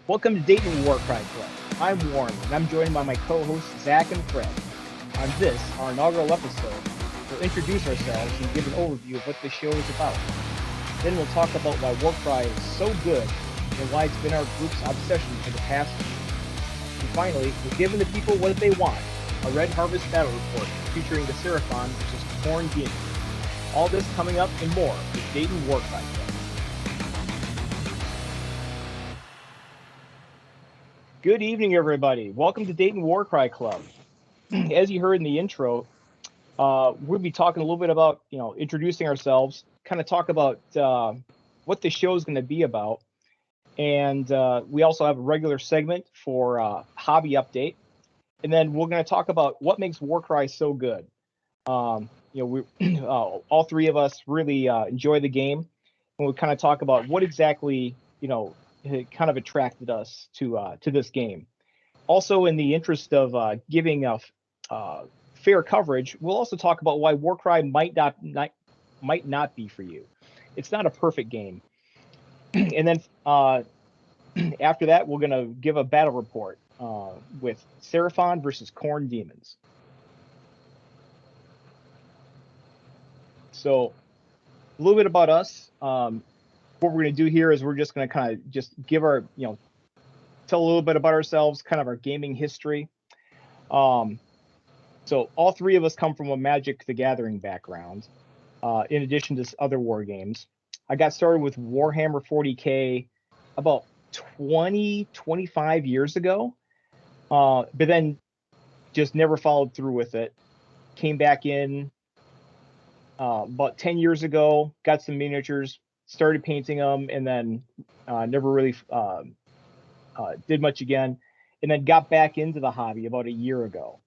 Welcome to Dayton Warcry Club. I'm Warren, and I'm joined by my co-hosts Zach and Fred. On this, our inaugural episode, we'll introduce ourselves and give an overview of what the show is about. Then we'll talk about why Warcry is so good and why it's been our group's obsession for the past year. And finally, we're giving the people what they want, a Red Harvest battle report featuring the Seraphon versus Khorne demons. All this coming up and more with Dayton Warcry Club. Good evening, everybody. Welcome to Dayton Warcry Club. As you heard in the intro, we'll be talking a little bit about, introducing ourselves, kind of talk about what the show is going to be about. And we also have a regular segment for hobby update. And then we're going to talk about what makes Warcry so good. We all three of us really enjoy the game. And we'll kind of talk about what exactly, it kind of attracted us to this game. Also, in the interest of giving fair coverage, we'll also talk about why Warcry might not be for you. It's not a perfect game. And then after that, we're gonna give a battle report with Seraphon versus Khorne demons. So, a little bit about us. What we're going to do here is we're just going to kind of just give our, tell a little bit about ourselves, kind of our gaming history. So all three of us come from a Magic the Gathering background, in addition to other war games. I got started with Warhammer 40K about 25 years ago, but then just never followed through with it. Came back in about 10 years ago, got some miniatures, started painting them, and then never really did much again, and then got back into the hobby about a year ago.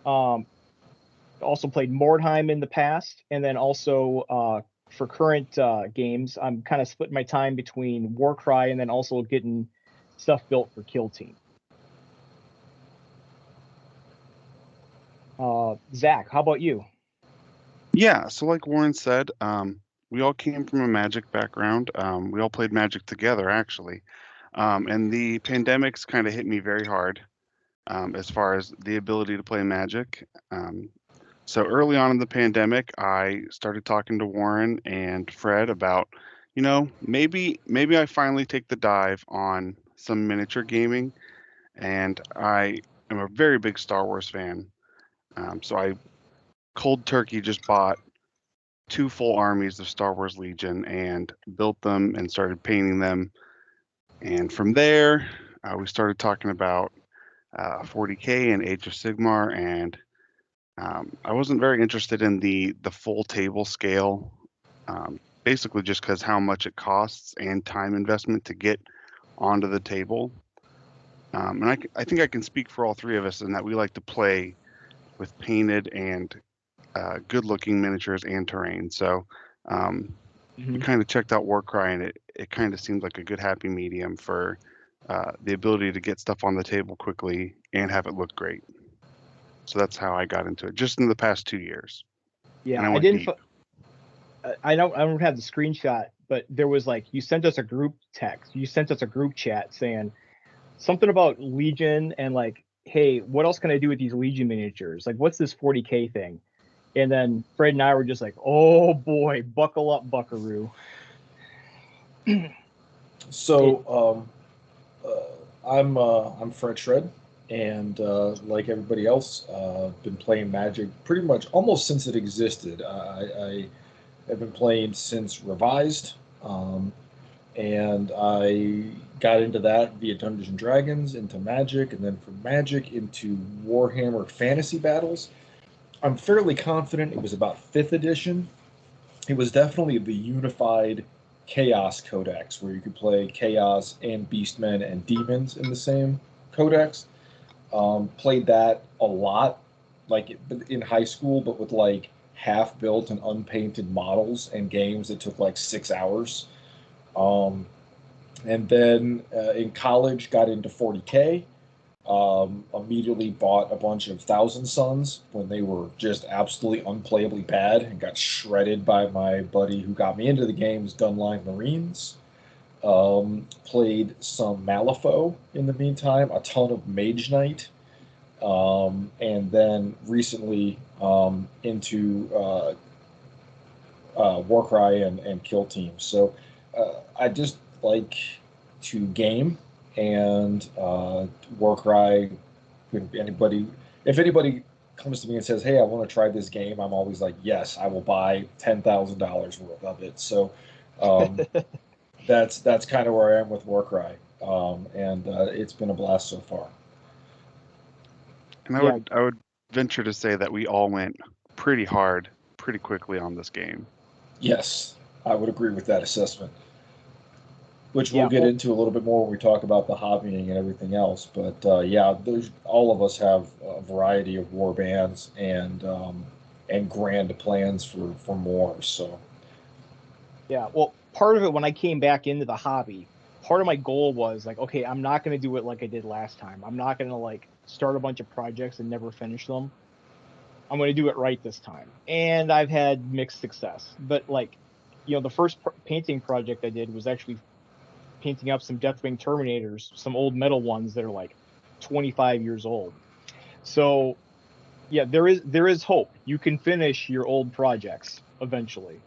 Also played Mordheim in the past, and then also for current games, I'm kind of splitting my time between Warcry and then also getting stuff built for Kill Team. Zach, how about you? Yeah, so like Warren said, we all came from a Magic background. We all played Magic together, actually. And the pandemic's kind of hit me very hard as far as the ability to play Magic. So early on in the pandemic, I started talking to Warren and Fred about, maybe I finally take the dive on some miniature gaming. And I am a very big Star Wars fan. So I cold turkey just bought 2 full armies of Star Wars Legion and built them and started painting them. And from there, we started talking about 40K and Age of Sigmar, and I wasn't very interested in the full table scale, basically just because how much it costs and time investment to get onto the table. And I think I can speak for all three of us in that we like to play with painted and good-looking miniatures and terrain. So we kind of checked out Warcry, and it kind of seemed like a good happy medium for the ability to get stuff on the table quickly and have it look great. So that's how I got into it, just in the past 2 years. Yeah, I didn't. I don't have the screenshot, but there was you sent us a group text. You sent us a group chat saying something about Legion and hey, what else can I do with these Legion miniatures? What's this 40K thing? And then Fred and I were just like, oh boy, buckle up, buckaroo. So I'm FredShred, and like everybody else, been playing Magic pretty much almost since it existed. I have been playing since Revised, and I got into that via Dungeons and Dragons, into Magic, and then from Magic into Warhammer Fantasy Battles. I'm fairly confident it was about 5th edition. It was definitely the unified Chaos Codex, where you could play Chaos and Beastmen and Demons in the same Codex. Played that a lot, in high school, but with half-built and unpainted models and games that took 6 hours. And then in college, got into 40K. Immediately bought a bunch of Thousand Sons when they were just absolutely unplayably bad and got shredded by my buddy who got me into the games, Gunline Marines. Played some Malifaux in the meantime, a ton of Mage Knight, and then recently into Warcry and Kill Team. So I just like to game, and Warcry. If anybody comes to me and says, "Hey, I want to try this game," I'm always like, "Yes, I will buy $10,000 worth of it." So that's kind of where I am with Warcry, and it's been a blast so far. And I would venture to say that we all went pretty hard, pretty quickly on this game. Yes, I would agree with that assessment, which we'll get into a little bit more when we talk about the hobbying and everything else. But all of us have a variety of war bands and grand plans for more. So yeah, well, part of it when I came back into the hobby, part of my goal was like, okay, I'm not going to do it like I did last time. I'm not going to like start a bunch of projects and never finish them. I'm going to do it right this time. And I've had mixed success. But like, the first painting project I did was actually painting up some Deathwing Terminators, some old metal ones that are like 25 years old. So yeah, there is hope. You can finish your old projects eventually.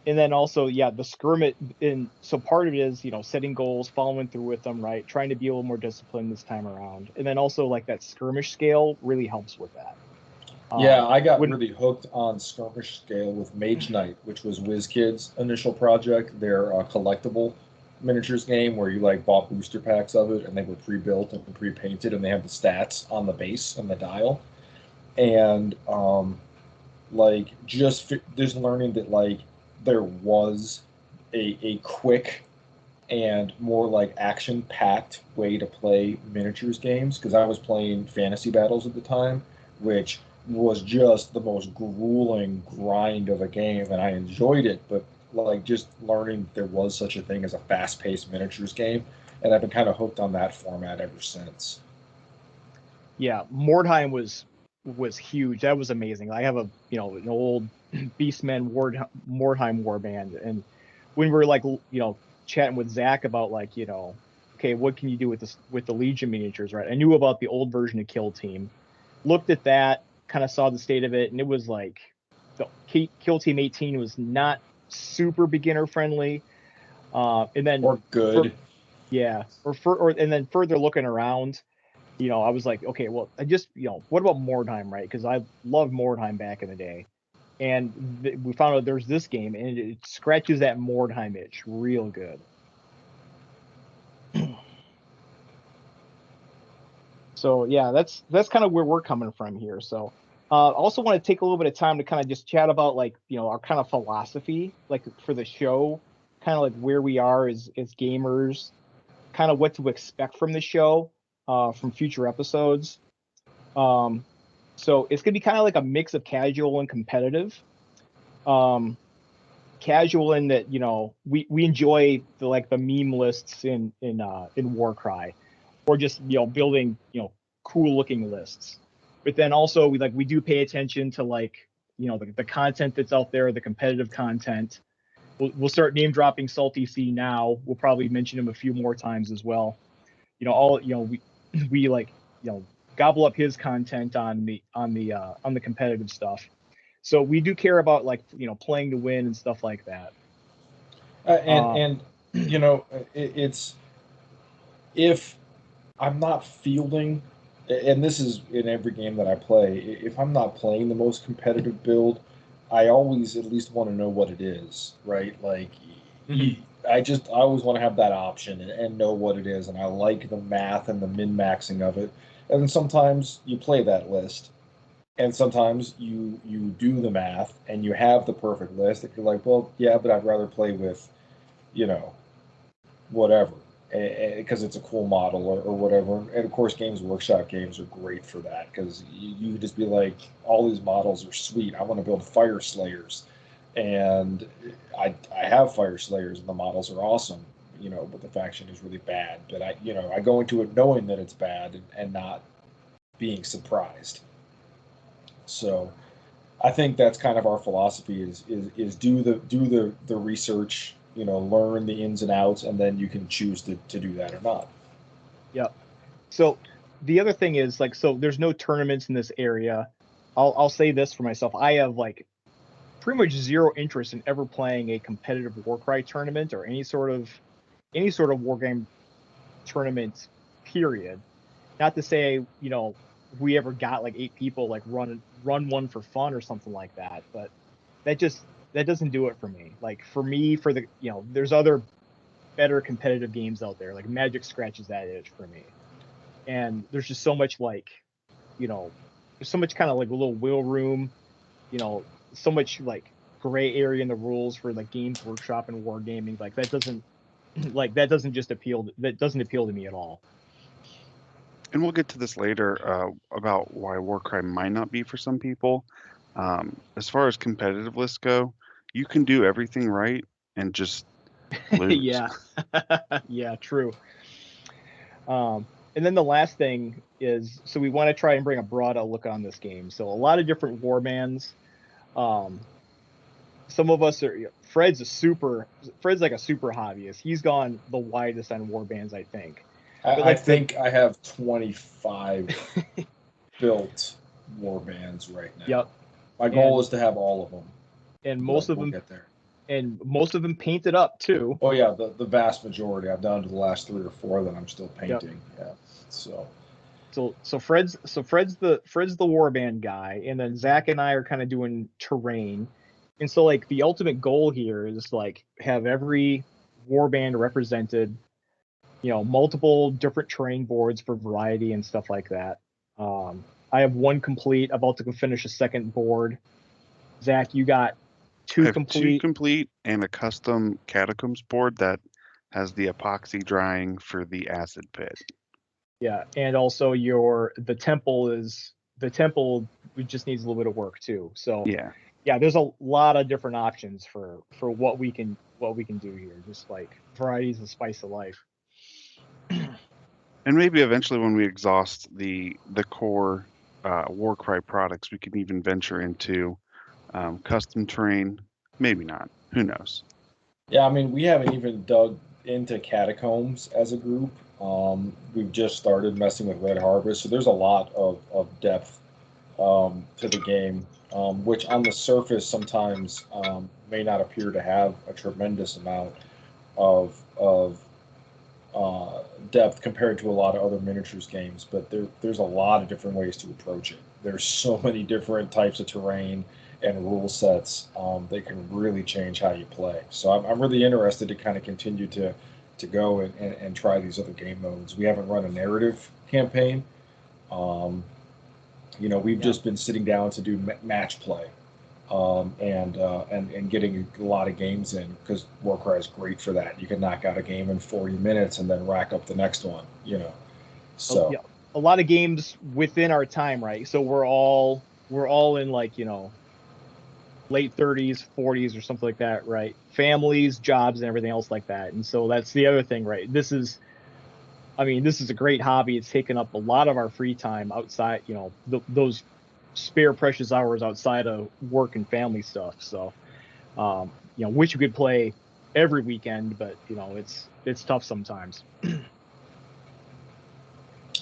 And then also, the skirmish. And so part of it is, setting goals, following through with them, right? Trying to be a little more disciplined this time around. And then also like that skirmish scale really helps with that. I got really hooked on skirmish scale with Mage Knight, which was WizKid's initial project. Their collectible miniatures game where you like bought booster packs of it and they were pre-built and pre-painted and they have the stats on the base and the dial. And like just learning that like there was a quick and more like action-packed way to play miniatures games, because I was playing Fantasy Battles at the time, which was just the most grueling grind of a game, and I enjoyed it, but like just learning there was such a thing as a fast-paced miniatures game, and I've been kind of hooked on that format ever since. Yeah, Mordheim was huge. That was amazing. I have an old Beastmen Mordheim warband, and when we were like chatting with Zach about like okay, what can you do with the Legion miniatures, right? I knew about the old version of Kill Team, looked at that, kind of saw the state of it, and it was like the Kill Team 18 was not super beginner friendly, and then or good, and then further looking around. I was like, okay, well, I just, what about Mordheim, right? Because I loved Mordheim back in the day. And we found out there's this game, and it scratches that Mordheim itch real good. So, yeah, that's kind of where we're coming from here. So, I also want to take a little bit of time to kind of just chat about, like, our kind of philosophy, like, for the show, kind of like where we are as gamers, kind of what to expect from the show. From future episodes. So it's gonna be kind of like a mix of casual and competitive. Casual in that we enjoy the meme lists in Warcry, or just building cool looking lists. But then also we do pay attention to the content that's out there, the competitive content. We'll start name dropping Salty C now. We'll probably mention him a few more times as well. We gobble up his content on the competitive stuff. So we do care about playing to win and stuff like that. It's if I'm not fielding, and this is in every game that I play, if I'm not playing the most competitive build, I always at least want to know what it is, right? Like, I always want to have that option and know what it is, and I like the math and the min-maxing of it. And then sometimes you play that list, and sometimes you do the math and you have the perfect list. And you're like, well, yeah, but I'd rather play with, whatever, because it's a cool model or whatever. And of course, Games Workshop games are great for that, because you just be like, all these models are sweet. I want to build Fire Slayers, and I have Fire Slayers, and the models are awesome. But the faction is really bad. But I go into it knowing that it's bad and not being surprised. So I think that's kind of our philosophy is do the research, learn the ins and outs, and then you can choose to do that or not. Yep. So the other thing is like, so there's no tournaments in this area. I'll say this for myself. I have like pretty much zero interest in ever playing a competitive Warcry tournament or any sort of war game tournament, period. Not to say, we ever got like 8 people like run one for fun or something like that, but that doesn't do it for me. Like for me, for the there's other better competitive games out there. Like Magic scratches that itch for me. And there's just so much like, there's so much kind of like a little wiggle room, so much like gray area in the rules for like Games Workshop and wargaming. Like that doesn't appeal to me at all. And we'll get to this later about why Warcry might not be for some people. As far as competitive lists go, you can do everything right and just lose. Yeah. Yeah, true. And then the last thing is, so we want to try and bring a broad outlook on this game. So a lot of different warbands. Some of us are, Fred's like a super hobbyist. He's gone the widest on warbands, I think. I think I have 25 built warbands right now. Yep. My goal is to have all of them. And most of we'll them get there. And most of them painted up too. Oh yeah, the vast majority. I'm down to the last 3 or 4 that I'm still painting. Yep. Yeah. So Fred's the warband guy, and then Zach and I are kind of doing terrain. And so like the ultimate goal here is like have every warband represented, multiple different terrain boards for variety and stuff like that. I have 1 complete, about to finish a 2nd board. Zach, you got 2 complete. 2 complete and a custom catacombs board that has the epoxy drying for the acid pit. Yeah, and also the temple just needs a little bit of work too. So yeah, there's a lot of different options for what we can do here. Just like varieties and spice of life. And maybe eventually, when we exhaust the core Warcry products, we can even venture into custom terrain. Maybe not. Who knows? Yeah, I mean, we haven't even dug into catacombs as a group. We've just started messing with Red Harvest, so there's a lot of depth to the game, which on the surface sometimes may not appear to have a tremendous amount of depth compared to a lot of other miniatures games, but there's a lot of different ways to approach it. There's so many different types of terrain and rule sets that can really change how you play. So I'm really interested to kind of continue to go and try these other game modes. We haven't run a narrative campaign. We've just been sitting down to do match play and getting a lot of games in, because Warcry is great for that. You can knock out a game in 40 minutes and then rack up the next one. So yeah, a lot of games within our time, right? So we're all in like late 30s, 40s, or something like that, right? Families, jobs, and everything else like that. And so that's the other thing, right? This is a great hobby. It's taken up a lot of our free time outside, those spare precious hours outside of work and family stuff. So, wish we could play every weekend, but it's tough sometimes.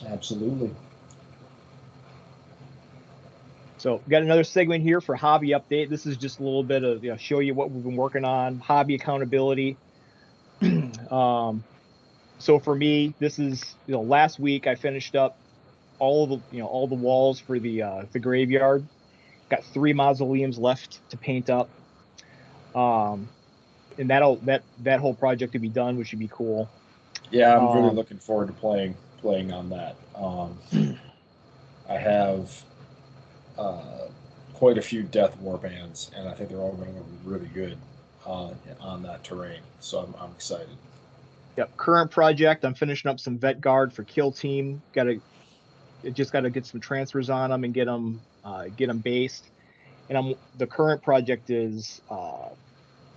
Absolutely. So got another segment here for hobby update. This is just a little bit of show you what we've been working on, hobby accountability. So for me, this is last week I finished up all the walls for the graveyard. Got 3 mausoleums left to paint up. And that whole project to be done, which should be cool. Yeah, I'm really looking forward to playing on that. I have quite a few death warbands, and I think they're all going to look really good on that terrain. So I'm excited. Yep. Current project, I'm finishing up some vet guard for kill team. Just got to get some transfers on them and get them based. And the current project is a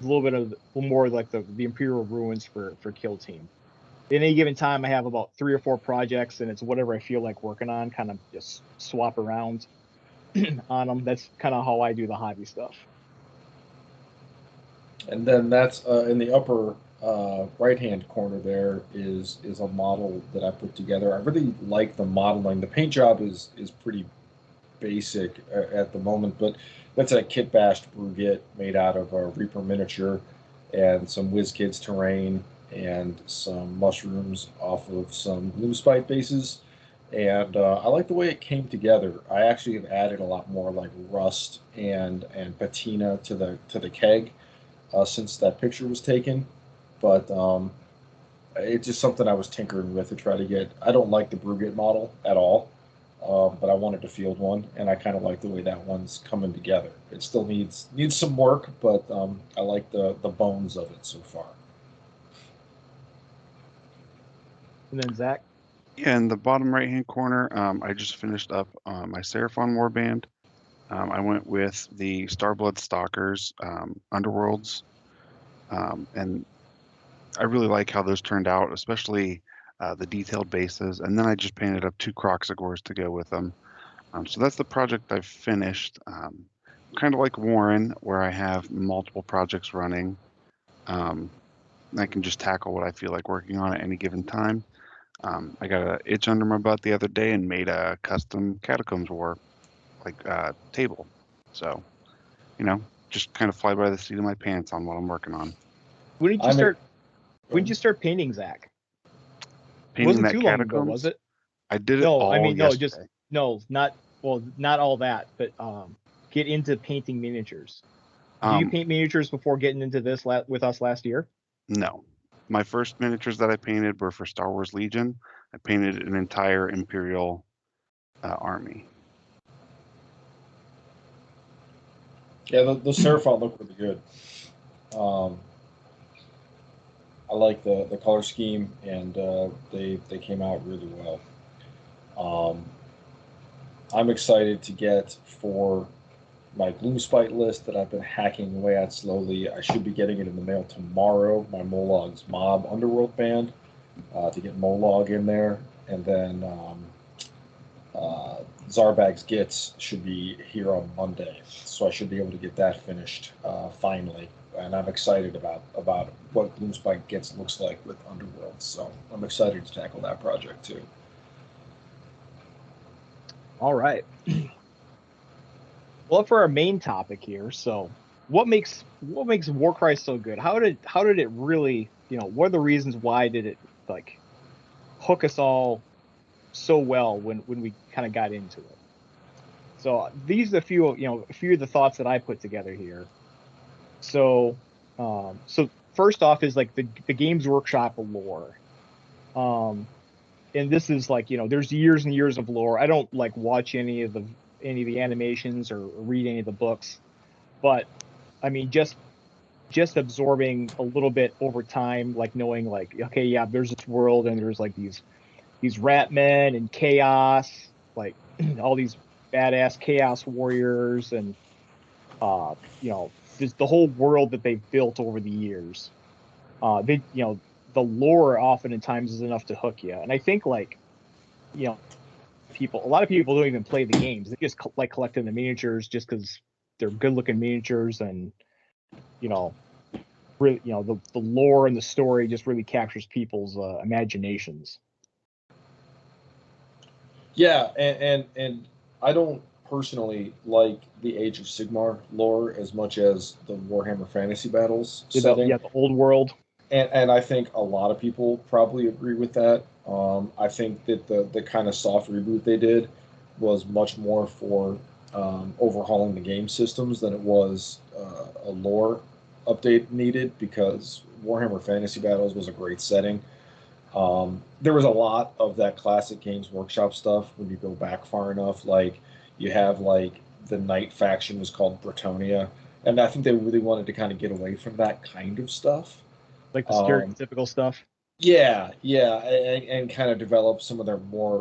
little more like the Imperial Ruins for kill team. At any given time, I have about 3 or 4 projects, and it's whatever I feel like working on, kind of just swap around. on them. That's kind of how I do the hobby stuff. And then that's in the upper right-hand corner. There is a model that I put together. I really like the modeling. The paint job is pretty basic at the moment, but that's a kit bashed brugette made out of a Reaper miniature and some WizKids terrain and some mushrooms off of some glue spite bases. And I like the way it came together. I actually have added a lot more like rust and patina to the keg since that picture was taken. But it's just something I was tinkering with to try to get. I don't like the brugette model at all, but I wanted to field one, and I kind of like the way that one's coming together. It still needs some work, but I like the bones of it so far. And then Zach. Yeah, in the bottom right-hand corner, I just finished up my Seraphon warband. I went with the Starblood Stalkers Underworlds, and I really like how those turned out, especially the detailed bases. And then I just painted up 2 Croxagores to go with them. So that's the project I've finished. Kind of like Warren, where I have multiple projects running. I can just tackle what I feel like working on at any given time. I got an itch under my butt the other day and made a custom Catacombs War table. So, just kind of fly by the seat of my pants on what I'm working on. When did you start? When did you start painting, Zach? Painting wasn't too long ago, was it? I did it all yesterday. Not all that, but get into painting miniatures. Did you paint miniatures before getting into this with us last year? No. My first miniatures that I painted were for Star Wars Legion. I painted an entire Imperial army. Yeah, the Seraphon look really good. I like the color scheme, and they came out really well. I'm excited to get for my glue spite list that I've been hacking away at slowly. I should be getting it in the mail tomorrow. My Molog's Mob Underworld band to get Molog in there, and then Zarbag's Gits should be here on Monday, so I should be able to get that finished finally. And I'm excited about what glue spite Gits looks like with Underworld. So I'm excited to tackle that project too. All right. Well, for our main topic here, so what makes Warcry so good? How did it really, what are the reasons why did it hook us all so well when we kind of got into it? So these are a few of the thoughts that I put together here. So first off is the Games Workshop lore. And this is there's years and years of lore. I don't watch any of the animations or read any of the books, but I mean just absorbing a little bit over time, knowing okay, yeah, there's this world and there's these rat men and chaos, all these badass chaos warriors, and just the whole world that they've built over the years. The lore often at times is enough to hook you, and I think a lot of people don't even play the games. They just like collecting the miniatures just because they're good looking miniatures, and really the lore and the story just really captures people's imaginations. Yeah, and I don't personally like the Age of Sigmar lore as much as the Warhammer Fantasy Battles setting. The old world. And I think a lot of people probably agree with that. I think that the kind of soft reboot they did was much more for overhauling the game systems than it was a lore update needed, because Warhammer Fantasy Battles was a great setting. There was a lot of that classic Games Workshop stuff when you go back far enough. You have the Knight faction was called Bretonia, and I think they really wanted to kind of get away from that kind of stuff. The stereotypical stuff. Yeah, and kind of develop some of their more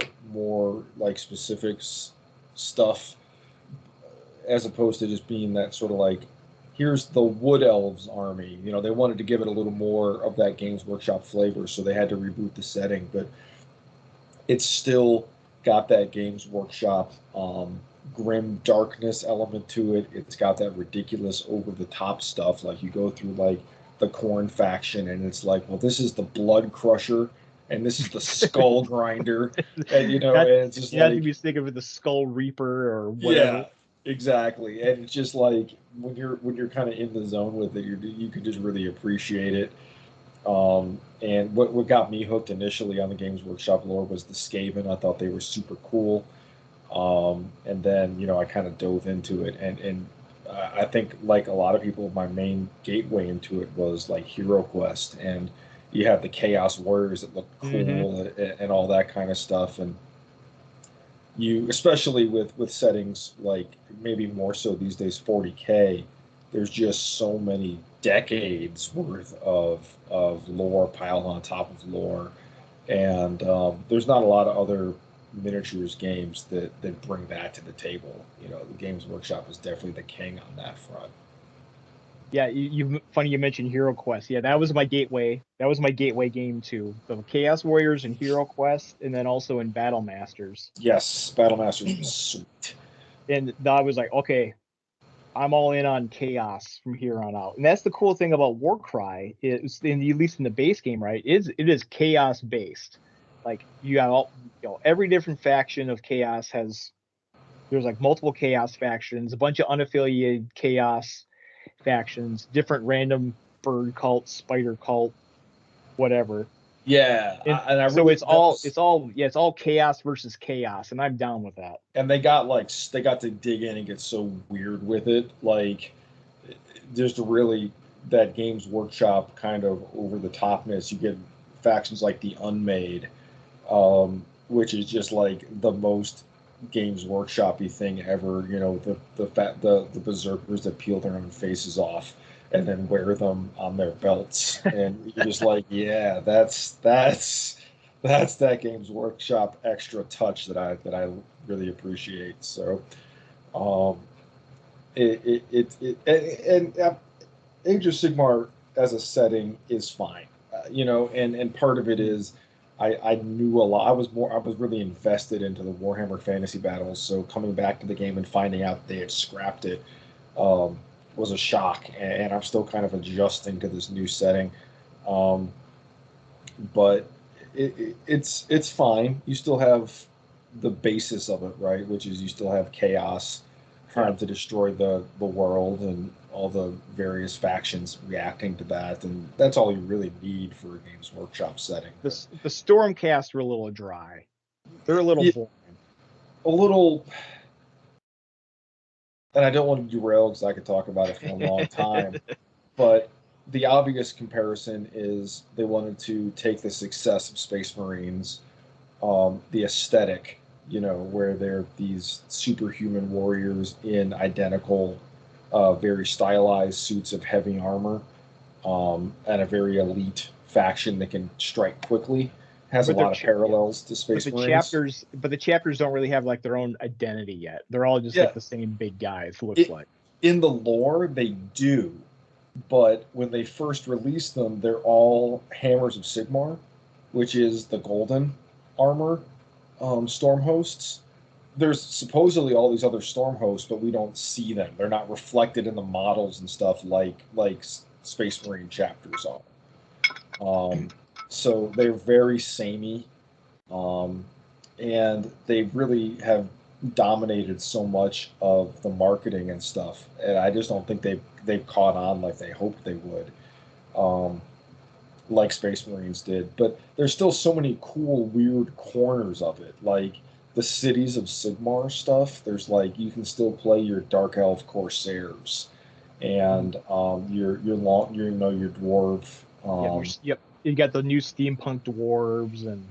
specifics stuff, as opposed to just being that sort of here's the Wood Elves army. They wanted to give it a little more of that Games Workshop flavor, so they had to reboot the setting, but it's still got that Games Workshop grim darkness element to it. It's got that ridiculous over the top stuff. Like you go through like the Khorne faction, and it's like, well, this is the Blood Crusher, and this is the Skull Grinder, and and it's just you have to like, be thinking of the Skull Reaper or whatever. yeah, exactly. And it's just like when you're kind of in the zone with it, you can just really appreciate it. And what got me hooked initially on the Games Workshop lore was the Skaven. I thought they were super cool. And then I kind of dove into it, and I think like a lot of people, my main gateway into it was like Hero Quest, and you have the Chaos Warriors that look cool and all that kind of stuff, and you especially with settings like maybe more so these days 40K, there's just so many decades worth of lore piled on top of lore, and there's not a lot of other miniatures games that bring that to the table. The Games Workshop is definitely the king on that front. Yeah, funny you mentioned Hero Quest. Yeah, that was my gateway. That was my gateway game too. The Chaos Warriors and Hero Quest, and then also in Battle Masters. Yes, Battle Masters was sweet. And I was like, okay, I'm all in on Chaos from here on out. And that's the cool thing about Warcry, is at least in the base game, right? It is Chaos based. Like you got all every different faction of Chaos there's like multiple Chaos factions, a bunch of unaffiliated Chaos factions, different random bird cult, spider cult, whatever. Yeah, and so it's all Chaos versus Chaos, and I'm down with that. And they got to dig in and get so weird with it. Like there's really that Games Workshop kind of over the topness. You get factions like the Unmade, which is just like the most Games Workshop-y thing ever. The berserkers that peel their own faces off and then wear them on their belts, and you're just like, yeah, that's that Games Workshop extra touch that I really appreciate. So, and Age of Sigmar as a setting is fine, and part of it is I knew a lot. I was really invested into the Warhammer Fantasy Battles, so coming back to the game and finding out they had scrapped it was a shock, and I'm still kind of adjusting to this new setting. But it's fine. You still have the basis of it, right? Which is you still have chaos trying to destroy the world and all the various factions reacting to that, and that's all you really need for a Games Workshop setting. The Stormcast are a little dry. They're a little boring. A little, and I don't want to derail because I could talk about it for a long time, but the obvious comparison is they wanted to take the success of Space Marines, the aesthetic, where they're these superhuman warriors in identical, very stylized suits of heavy armor, and a very elite faction that can strike quickly. Has a lot of parallels to Space Marines. But the chapters don't really have like their own identity yet. They're all just like the same big guys. Looks like in the lore they do, but when they first released them, they're all Hammers of Sigmar, which is the golden armor storm hosts. There's supposedly all these other storm hosts, but we don't see them. They're not reflected in the models and stuff like Space Marine chapters are. So they're very samey, and they really have dominated so much of the marketing and stuff. And I just don't think they've caught on like they hoped they would, like Space Marines did. But there's still so many cool, weird corners of it, like the cities of Sigmar stuff. There's like you can still play your Dark Elf Corsairs, and your dwarf. Yep. You got the new steampunk dwarves and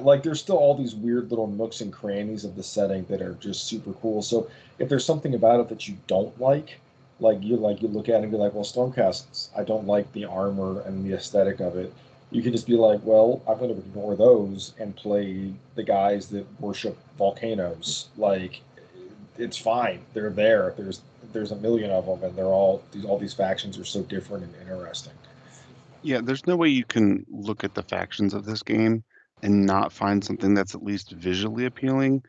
like there's still all these weird little nooks and crannies of the setting that are just super cool. So if there's something about it that you don't like you look at it and be like, well, Stormcasts, I don't like the armor and the aesthetic of it. You can just be like, well, I'm going to ignore those and play the guys that worship volcanoes. Like, it's fine. They're there. There's a million of them, and all these factions are so different and interesting. Yeah, there's no way you can look at the factions of this game and not find something that's at least visually appealing.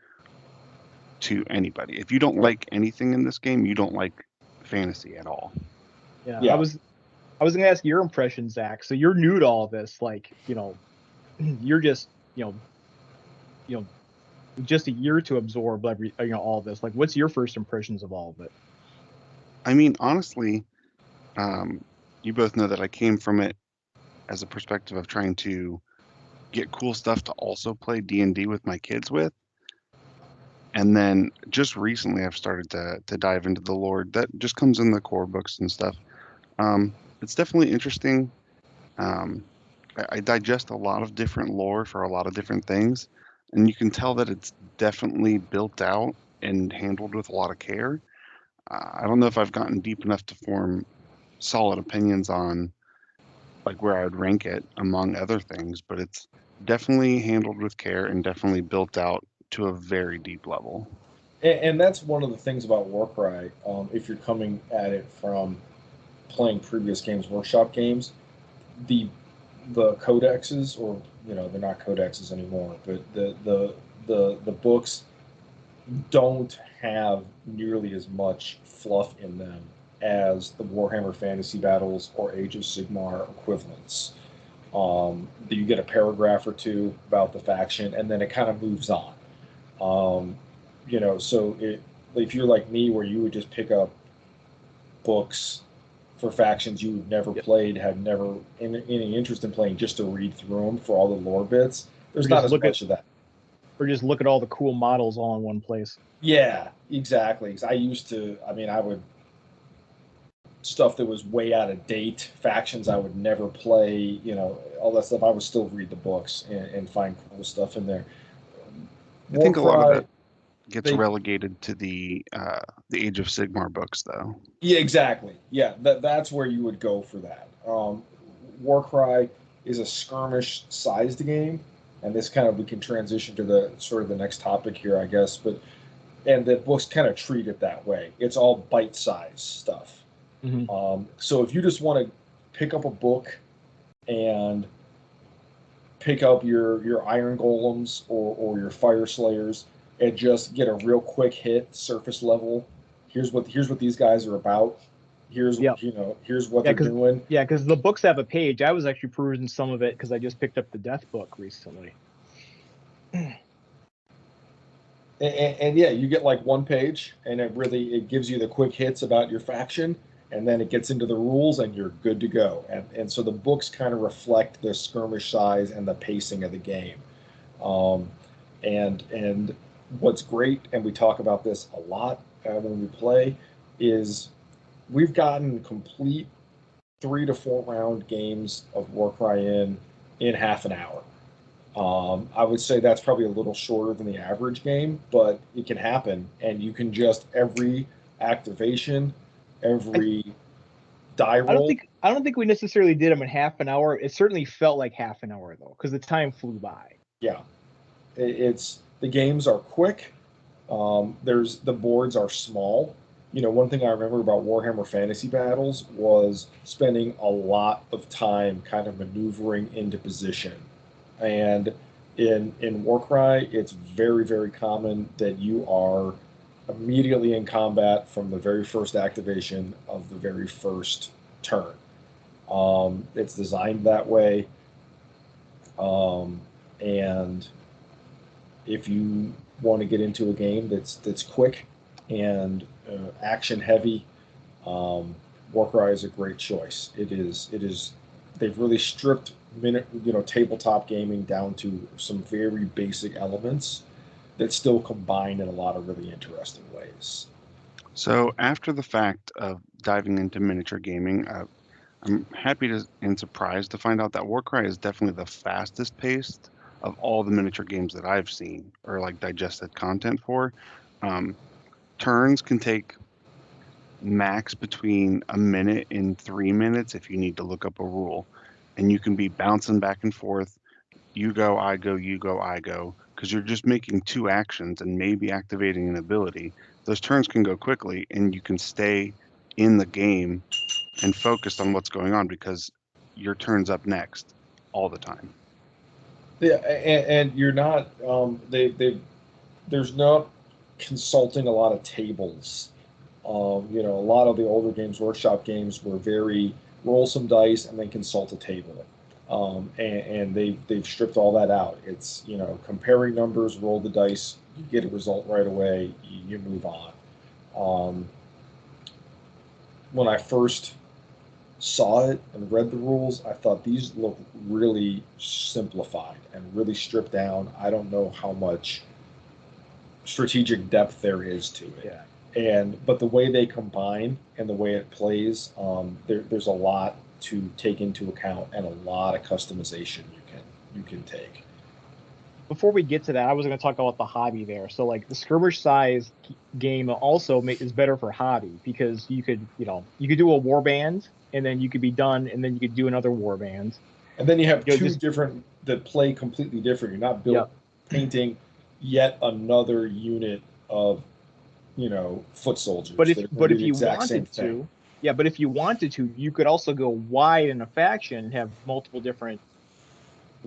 to anybody. If you don't like anything in this game, you don't like fantasy at all. Yeah. I was going to ask your impression, Zach. So you're new to all this. Like, you're just, just a year to absorb all this. Like, what's your first impressions of all of it? I mean, honestly, you both know that I came from it as a perspective of trying to get cool stuff to also play D&D with my kids with. And then just recently I've started to dive into the lore that just comes in the core books and stuff. It's definitely interesting. I digest a lot of different lore for a lot of different things, and you can tell that it's definitely built out and handled with a lot of care. I don't know if I've gotten deep enough to form solid opinions on like where I would rank it among other things, but it's definitely handled with care and definitely built out to a very deep level. And that's one of the things about Warcry. If you're coming at it from playing previous Games Workshop games, the codexes, or they're not codexes anymore, but the books don't have nearly as much fluff in them as the Warhammer Fantasy Battles or Age of Sigmar equivalents. You get a paragraph or two about the faction, and then it kind of moves on. So if you're like me, where you would just pick up books for factions you've never played, had never any interest in playing, just to read through them for all the lore bits, there's not as much of that. Or just look at all the cool models all in one place. Yeah, exactly. I would stuff that was way out of date, factions I would never play, all that stuff. I would still read the books and find cool stuff in there. I think a lot of that gets relegated to the Age of Sigmar books, though. Yeah, exactly. Yeah, that's where you would go for that. Warcry is a skirmish-sized game, and we can transition to the sort of the next topic here, I guess. And the books kind of treat it that way. It's all bite-sized stuff. Mm-hmm. So if you just want to pick up a book and pick up your Iron Golems or your Fire Slayers and just get a real quick hit, surface level. Here's what these guys are about. Here's what they're doing. Yeah, because the books have a page. I was actually perusing some of it because I just picked up the Death book recently. And yeah, you get like one page, and it gives you the quick hits about your faction, and then it gets into the rules, and you're good to go. And so the books kind of reflect the skirmish size and the pacing of the game. And what's great, and we talk about this a lot when we play, is we've gotten complete 3 to 4 round games of Warcry in half an hour. I would say that's probably a little shorter than the average game, but it can happen, and you can just every activation, every die roll. I don't think we necessarily did them in half an hour. It certainly felt like half an hour though, because the time flew by. Yeah, the games are quick. The boards are small. One thing I remember about Warhammer Fantasy Battles was spending a lot of time kind of maneuvering into position. And in Warcry, it's very, very common that you are immediately in combat from the very first activation of the very first turn. It's designed that way. And if you want to get into a game that's quick and action heavy, Warcry is a great choice. It is. They've really stripped tabletop gaming down to some very basic elements that still combine in a lot of really interesting ways. So after the fact of diving into miniature gaming, I'm happy and surprised to find out that Warcry is definitely the fastest paced of all the miniature games that I've seen or like digested content for. Turns can take max between a minute and 3 minutes if you need to look up a rule, and you can be bouncing back and forth. You go, I go, you go, I go, because you're just making 2 actions and maybe activating an ability. Those turns can go quickly, and you can stay in the game and focused on what's going on because your turn's up next all the time. Yeah, and you're not. There's not consulting a lot of tables. You know, a lot of the older Games Workshop games were very roll some dice and then consult a table. And they've stripped all that out. It's, you know, comparing numbers, roll the dice, you get a result right away, you move on. When I first saw it and read the rules, I thought these look really simplified and really stripped down. I don't know how much strategic depth there is to it. Yeah. But the way they combine and the way it plays, there's a lot to take into account and a lot of customization you can take. Before we get to that, I was going to talk about the hobby there. So like the skirmish size game also is better for hobby because you could do a warband and then you could be done and then you could do another warband. And then you have two different that play completely different. You're not painting yet another unit of, you know, foot soldiers. But if you wanted to, but if you wanted to, you could also go wide in a faction and have multiple different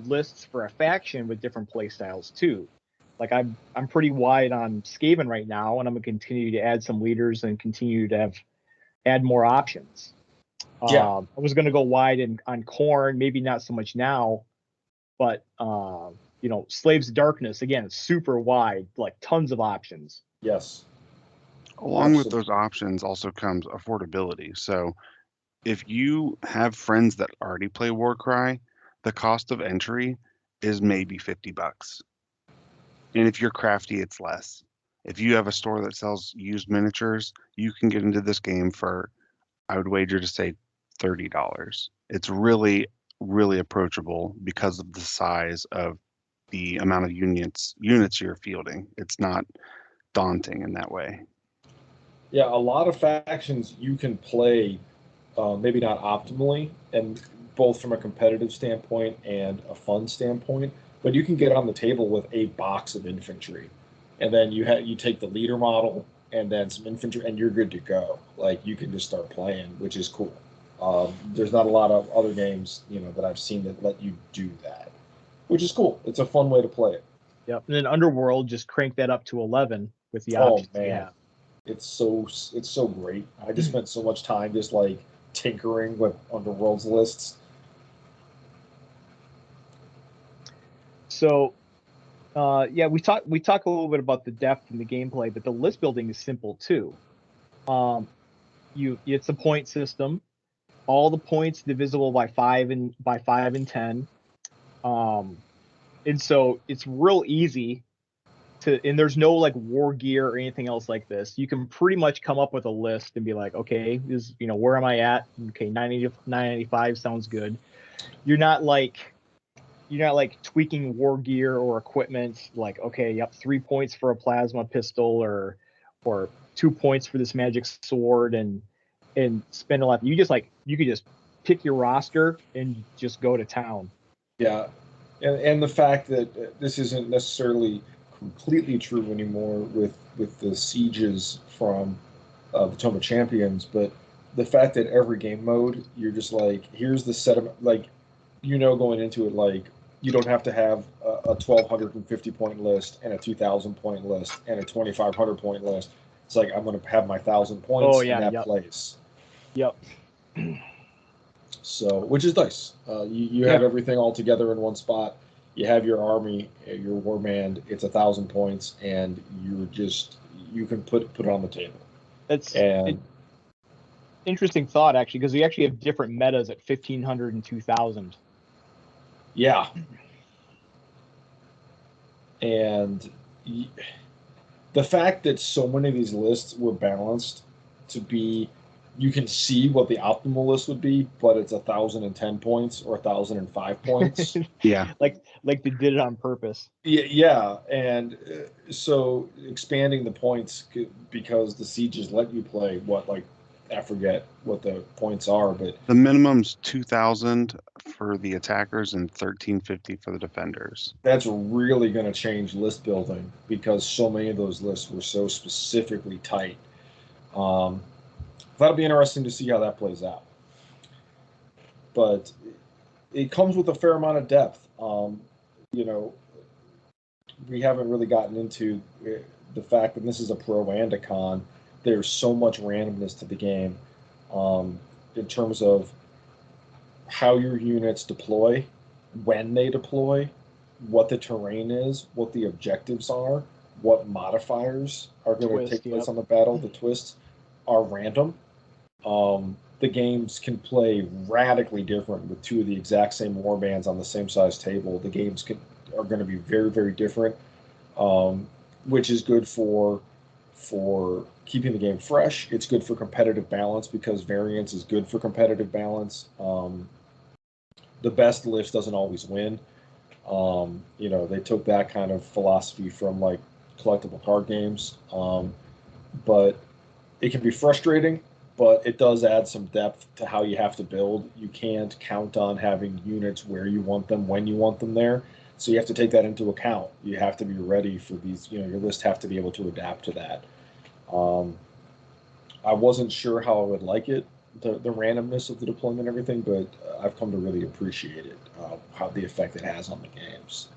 lists for a faction with different play styles too. Like I'm pretty wide on Skaven right now, and I'm gonna continue to add some leaders and continue to add more options. I was gonna go wide on Khorne, maybe not so much now, but you know, Slaves of Darkness again, super wide, like tons of options. Yes. Along with those options also comes affordability. So if you have friends that already play Warcry, the cost of entry is maybe $50. And if you're crafty, it's less. If you have a store that sells used miniatures, you can get into this game for, I would wager to say, $30. It's really, really approachable because of the size of the amount of units you're fielding. It's not daunting in that way. Yeah, a lot of factions you can play, maybe not optimally, and both from a competitive standpoint and a fun standpoint, but you can get on the table with a box of infantry, and then you take the leader model and then some infantry, and you're good to go. Like you can just start playing, which is cool. There's not a lot of other games, you know, that I've seen that let you do that, which is cool. It's a fun way to play it. Yep. And then Underworld just crank that up to 11 with the options. Oh man, yeah. It's so great. I just spent so much time just like tinkering with Underworld's lists. So, we talk a little bit about the depth in the gameplay, but the list building is simple too. It's a point system. All the points divisible by 5 and 10. And so it's real easy and there's no like war gear or anything else like this. You can pretty much come up with a list and be like, okay, where am I at? Okay, 995 sounds good. You're not like tweaking war gear or equipment. Like, okay, 3 points for a plasma pistol or 2 points for this magic sword and spend a lot. You could just pick your roster and just go to town. Yeah, and the fact that this isn't necessarily completely true anymore with the sieges from the Tome of Champions, but the fact that every game mode you're just like, here's the set of, like, you know, going into it, like you don't have to have a 1,250 point list and a 2,000 point list and a 2,500 point list. It's like, I'm going to have my 1,000 points in that place. Yep. So, which is nice. You have everything all together in one spot. You have your army, your warband. It's 1,000 points, and you can put it on the table. That's an interesting thought, actually, because we actually have different metas at 1,500 and 2,000. Yeah, and the fact that so many of these lists were balanced to be, you can see what the optimal list would be, but it's 1,010 points or 1,005 points. Yeah, like they did it on purpose. Yeah, and so expanding the points because the sieges let you play I forget what the points are, but the minimum's 2,000 for the attackers and 1,350 for the defenders. That's really going to change list building because so many of those lists were so specifically tight. That'll be interesting to see how that plays out. But it comes with a fair amount of depth. You know, we haven't really gotten into the fact that this is a pro and a con, there's so much randomness to the game, in terms of how your units deploy, when they deploy, what the terrain is, what the objectives are, what modifiers are going to take place on the battle. The twists are random. The games can play radically different with two of the exact same warbands on the same size table. The games are going to be very, very different, which is good for keeping the game fresh. It's good for competitive balance because variance is good for competitive balance. The best list doesn't always win. They took that kind of philosophy from like collectible card games, but it can be frustrating. But it does add some depth to how you have to build. You can't count on having units where you want them when you want them there. So you have to take that into account. You have to be ready for these. Your list have to be able to adapt to that. I wasn't sure how I would like it, the randomness of the deployment and everything, but I've come to really appreciate it, how the effect it has on the games.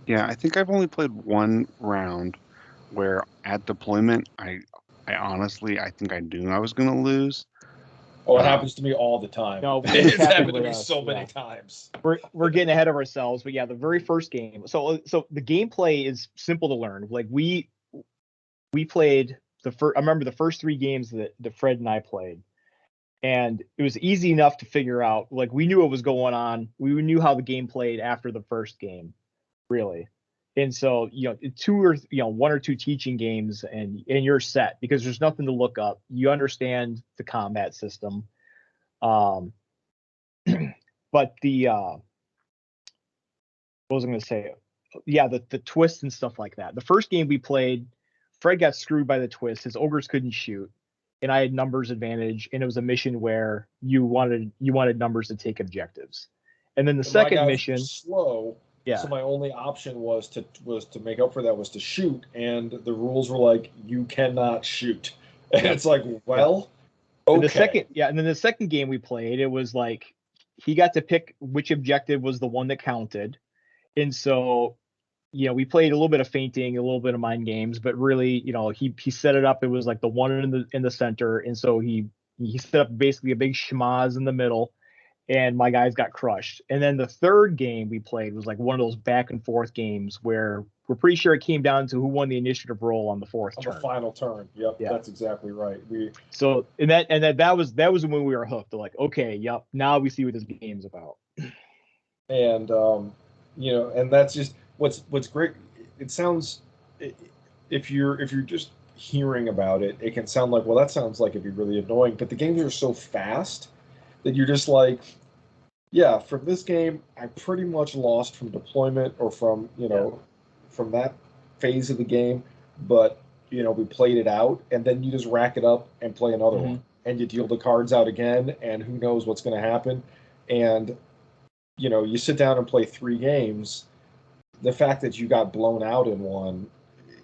Yeah, I think I've only played one round where at deployment, I honestly, I think I knew I was going to lose. Oh, it happens to me all the time. No, it's happened to me so many times. We're getting ahead of ourselves, but yeah, the very first game. So the gameplay is simple to learn. Like we played the first. I remember the first 3 games that Fred and I played, and it was easy enough to figure out. Like we knew what was going on. We knew how the game played after the first game, really. And so, 1 or 2 teaching games and you're set because there's nothing to look up. You understand the combat system. But what was I going to say? Yeah, the twists and stuff like that. The first game we played, Fred got screwed by the twist. His ogres couldn't shoot, and I had numbers advantage, and it was a mission where you wanted numbers to take objectives. And then the second mission, slow. Yeah. So my only option was to make up for that was to shoot, and the rules were like you cannot shoot, and it's like, well, okay. And then the second game we played, it was like he got to pick which objective was the one that counted, and so we played a little bit of feinting, a little bit of mind games, but really, he set it up. It was like the one in the center, and so he set up basically a big schmaz in the middle. And my guys got crushed. And then the third game we played was like one of those back and forth games where we're pretty sure it came down to who won the initiative roll on the fourth turn. The final turn. Yep, yeah. That's exactly right. That was when we were hooked. Like, okay, yep, now we see what this game's about. And and that's just what's great. It sounds, if you're just hearing about it, it can sound like, well, that sounds like it'd be really annoying. But the games are so fast that you're just like, yeah, from this game, I pretty much lost from deployment or from, from that phase of the game. But, we played it out, and then you just rack it up and play another one. And you deal the cards out again, and who knows what's going to happen. And, you sit down and play 3 games. The fact that you got blown out in one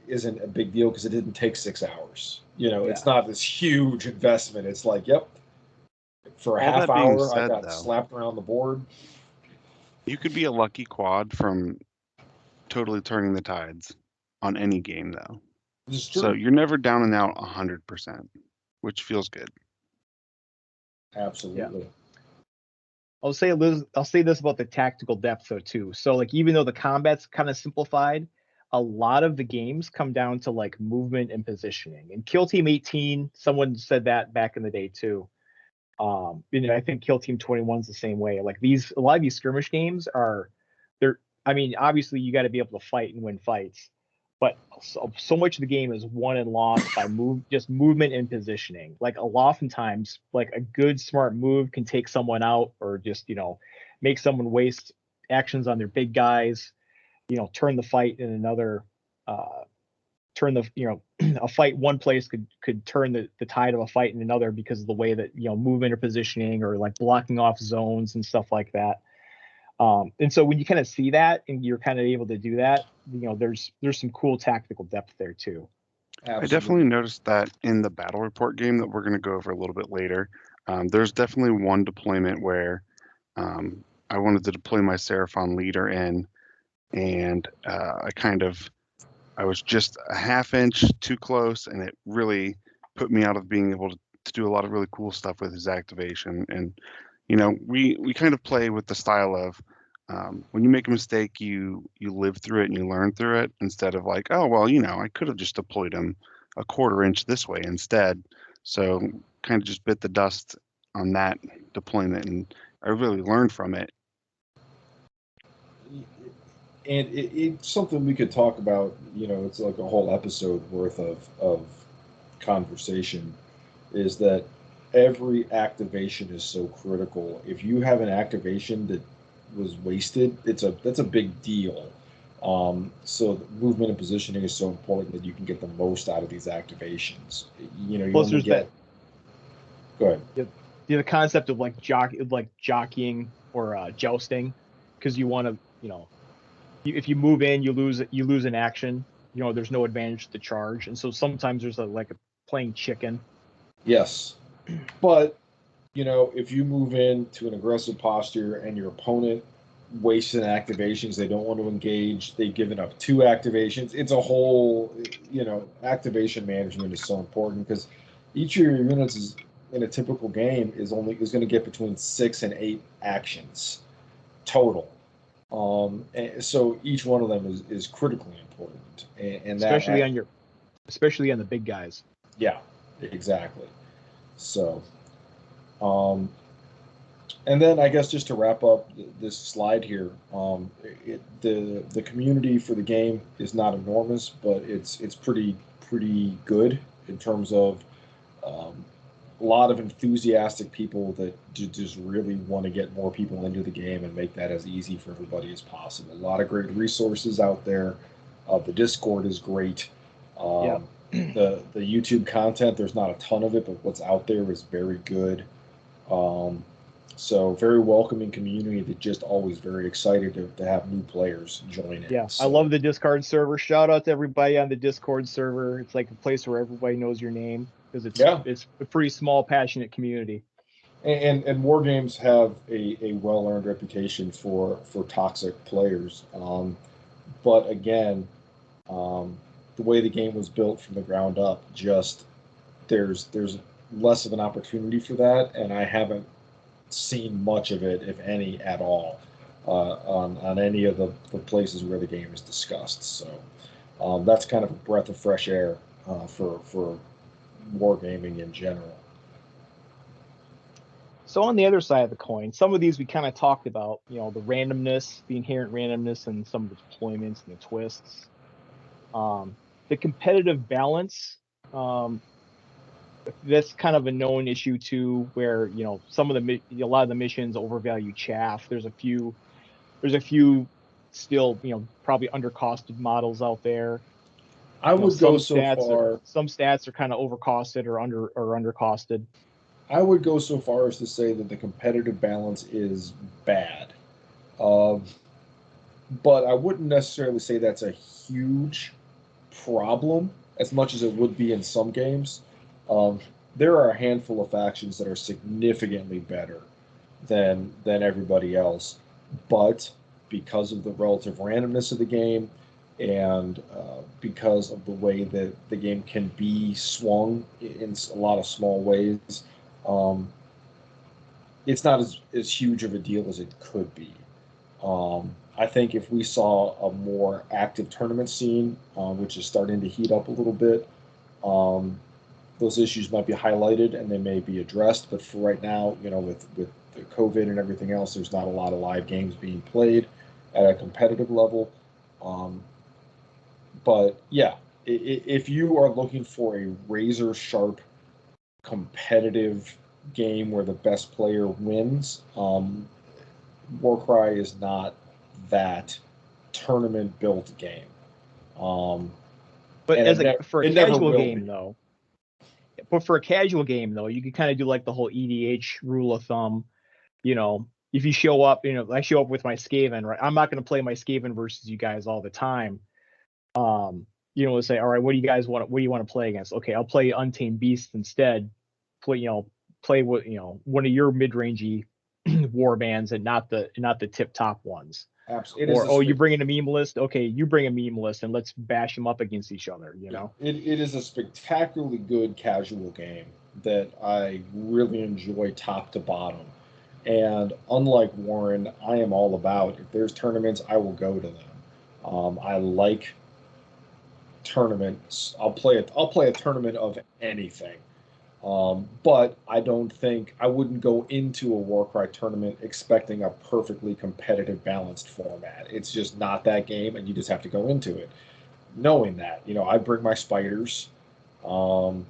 isn't a big deal because it didn't take 6 hours. It's not this huge investment. It's like, yep. For a half hour, I got slapped around the board. You could be a lucky quad from totally turning the tides on any game, though. So you're never down and out 100%, which feels good. Absolutely. Yeah. I'll say this about the tactical depth, though, too. So, like, even though the combat's kind of simplified, a lot of the games come down to, like, movement and positioning. And Kill Team 18, someone said that back in the day, too. I think Kill Team 21 is the same way. Like a lot of these skirmish games obviously you got to be able to fight and win fights, but so much of the game is won and lost by movement and positioning. Like oftentimes, like a good smart move can take someone out or just make someone waste actions on their big guys. Turn the fight in another. A fight one place could turn the tide of a fight in another because of the way that movement or positioning or like blocking off zones and stuff like that. And so when you kind of see that and you're kind of able to do that, there's some cool tactical depth there too. Absolutely. I definitely noticed that in the battle report game that we're going to go over a little bit later. There's definitely one deployment where I wanted to deploy my Seraphon leader in, and I kind of I was just a half inch too close, and it really put me out of being able to do a lot of really cool stuff with his activation. And we kind of play with the style of when you make a mistake, you live through it and you learn through it, instead of like, oh well, I could have just deployed him a quarter inch this way instead. So kind of just bit the dust on that deployment, and I really learned from it. And it's something we could talk about. It's like a whole episode worth of conversation. Is that every activation is so critical. If you have an activation that was wasted, that's a big deal. So movement and positioning is so important that you can get the most out of these activations. You Plus, only there's get. Go ahead. The concept of like jockeying or jousting, because you want to, if you move in, you lose an action. There's no advantage to charge, and so sometimes there's like a playing chicken. Yes, but if you move into an aggressive posture and your opponent wastes an activations, they don't want to engage, they've given up 2 activations. It's a whole, activation management is so important, because each of your units is, in a typical game, is going to get between 6 and 8 actions total. And so each one of them is critically important, and especially on the big guys. Yeah, exactly. So, and then I guess just to wrap up this slide here, the community for the game is not enormous, but it's pretty good in terms of a lot of enthusiastic people that just really want to get more people into the game and make that as easy for everybody as possible. A lot of great resources out there. The Discord is great. The YouTube content, there's not a ton of it, but what's out there is very good. So very welcoming community that just always very excited to have new players join in. Yeah, so, I love the Discord server. Shout out to everybody on the Discord server. It's like a place where everybody knows your name, because it's a pretty small, passionate community. And war games have a well-earned reputation for toxic players. But again, the way the game was built from the ground up, just there's less of an opportunity for that, and I haven't seen much of it, if any, at all, on any of the places where the game is discussed. So that's kind of a breath of fresh air for wargaming in general. So on the other side of the coin, some of these we kind of talked about, the randomness, the inherent randomness, and some of the deployments and the twists. The competitive balance, that's kind of a known issue too, where a lot of the missions overvalue chaff. There's a few still probably undercosted models out there. I would go so far. Some stats are kind of overcosted or undercosted. I would go so far as to say that the competitive balance is bad, but I wouldn't necessarily say that's a huge problem as much as it would be in some games. There are a handful of factions that are significantly better than everybody else, but because of the relative randomness of the game and because of the way that the game can be swung in a lot of small ways, it's not as huge of a deal as it could be. I think if we saw a more active tournament scene, which is starting to heat up a little bit, those issues might be highlighted and they may be addressed. But for right now, with the COVID and everything else, there's not a lot of live games being played at a competitive level. But yeah, if you are looking for a razor sharp competitive game where the best player wins, Warcry is not that tournament built game. But for a casual game though, you can kind of do like the whole EDH rule of thumb. If you show up, I show up with my Skaven, right? I'm not going to play my Skaven versus you guys all the time. Say, all right, what do you guys want? What do you want to play against? Okay, I'll play Untamed Beast instead. Play what one of your mid-rangey war bands and not the tip top ones. Absolutely. Or you bring in a meme list. Okay, you bring a meme list and let's bash them up against each other. You know, it is a spectacularly good casual game that I really enjoy top to bottom. And unlike Warren, I am all about if there's tournaments, I will go to them. I like tournaments. I'll play a tournament of anything. But I don't think I wouldn't go into a Warcry tournament expecting a perfectly competitive, balanced format. It's just not that game, and you just have to go into it knowing that. I bring my spiders, 11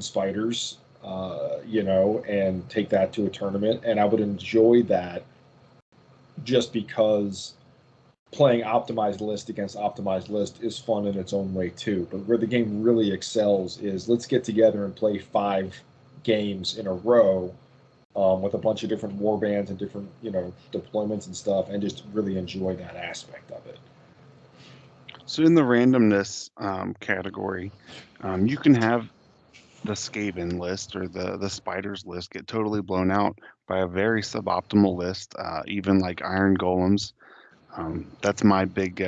spiders, and take that to a tournament, and I would enjoy that just because playing optimized list against optimized list is fun in its own way too. But where the game really excels is let's get together and play 5 games in a row with a bunch of different war bands and different deployments and stuff, and just really enjoy that aspect of it. So in the randomness category, you can have the Skaven list or the spiders list get totally blown out by a very suboptimal list, even like Iron Golems. That's my big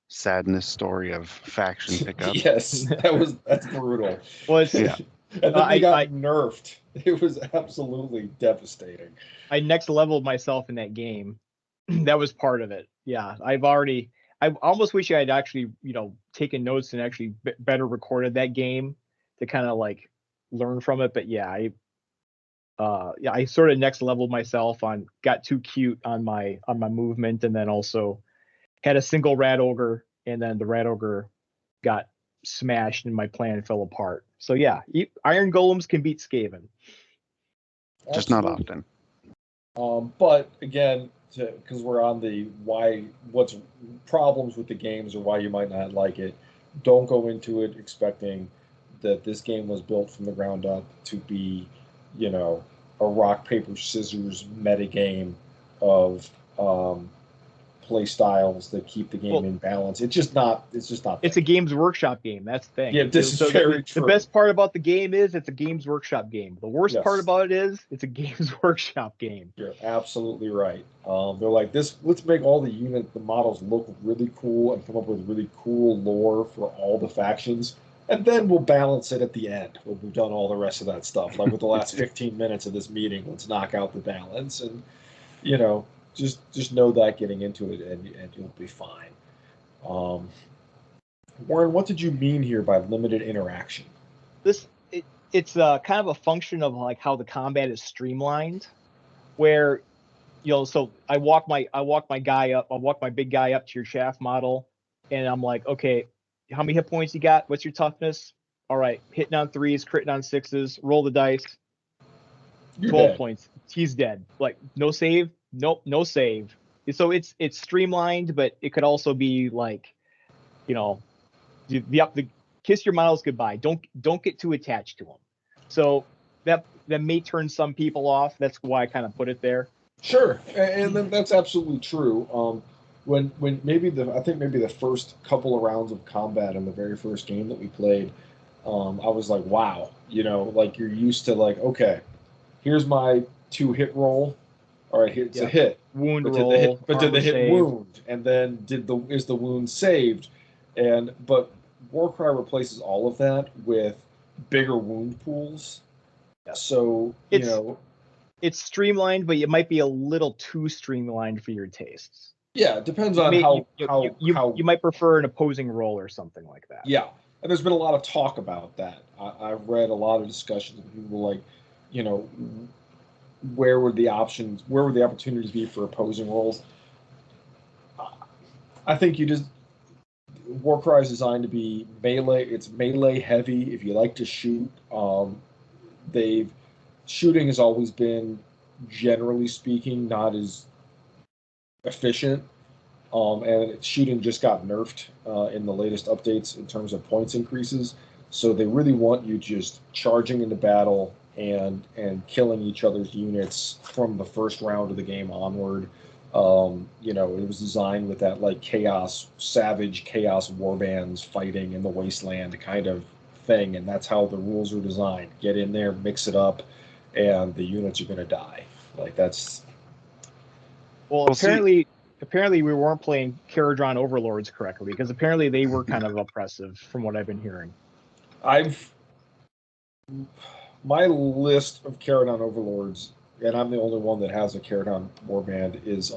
sadness story of faction pickup. Yes, that's brutal. Well, Yeah. And then they got nerfed. It was absolutely devastating. I next leveled myself in that game. That was part of it. Yeah, I almost wish I had actually, taken notes and actually better recorded that game to kind of like learn from it. But yeah, I sort of next leveled myself got too cute on my movement, and then also had a single rat ogre, and then the rat ogre got smashed and my plan fell apart. So yeah, Iron Golems can beat Skaven. Just not often. But again, because we're on the what's problems with the games or why you might not like it, don't go into it expecting that this game was built from the ground up to be, a rock, paper, scissors meta game of play styles that keep the game in balance. It's just not. It's a Games Workshop game. That's the thing. Yeah, this is very true. The best part about the game is it's a Games Workshop game. The worst part about it is it's a Games Workshop game. You're absolutely right. They're like this. Let's make all the models look really cool and come up with really cool lore for all the factions, and then we'll balance it at the end when we've done all the rest of that stuff. Like with the last 15 minutes of this meeting, let's knock out the balance, and just know that getting into it, and you'll be fine. Warren, what did you mean here by limited interaction? It's kind of a function of like how the combat is streamlined, where so I walk my guy up, I walk my big guy up to your shaft model, and I'm like, okay, how many hit points you got? What's your toughness? All right, hitting on 3s, critting on 6s, roll the dice. You're 12 dead. points. He's dead. Like no save. Nope, no save. So it's streamlined, but it could also be like, the kiss your models goodbye. Don't get too attached to them. So that may turn some people off. That's why I kind of put it there. Sure, and then that's absolutely true. When maybe the first couple of rounds of combat in the very first game that we played, I was like, wow, like you're used to like, okay, here's my 2-hit roll. All right, it's a hit. Wound roll. Did the hit wound? And then is the wound saved? But Warcry replaces all of that with bigger wound pools. Yeah. So it's streamlined, but it might be a little too streamlined for your tastes. Yeah, it depends on how you might prefer an opposing roll or something like that. Yeah, and there's been a lot of talk about that. I've read a lot of discussions of people like, where would the opportunities be for opposing rolls? I think Warcry is designed to be melee. It's melee heavy. If you like to shoot, shooting has always been, generally speaking, not as efficient. And shooting just got nerfed in the latest updates in terms of points increases. So they really want you just charging into battle and killing each other's units from the first round of the game onward. It was designed with that like savage chaos warbands fighting in the wasteland kind of thing, and that's how the rules are designed. Get in there, mix it up, and the units are going to die. Like that's Well, Well, see, apparently we weren't playing Caradron Overlords correctly because apparently they were kind of oppressive from what I've been hearing. I've my list of Caradon Overlords, and I'm the only one that has a Caradon Warband, is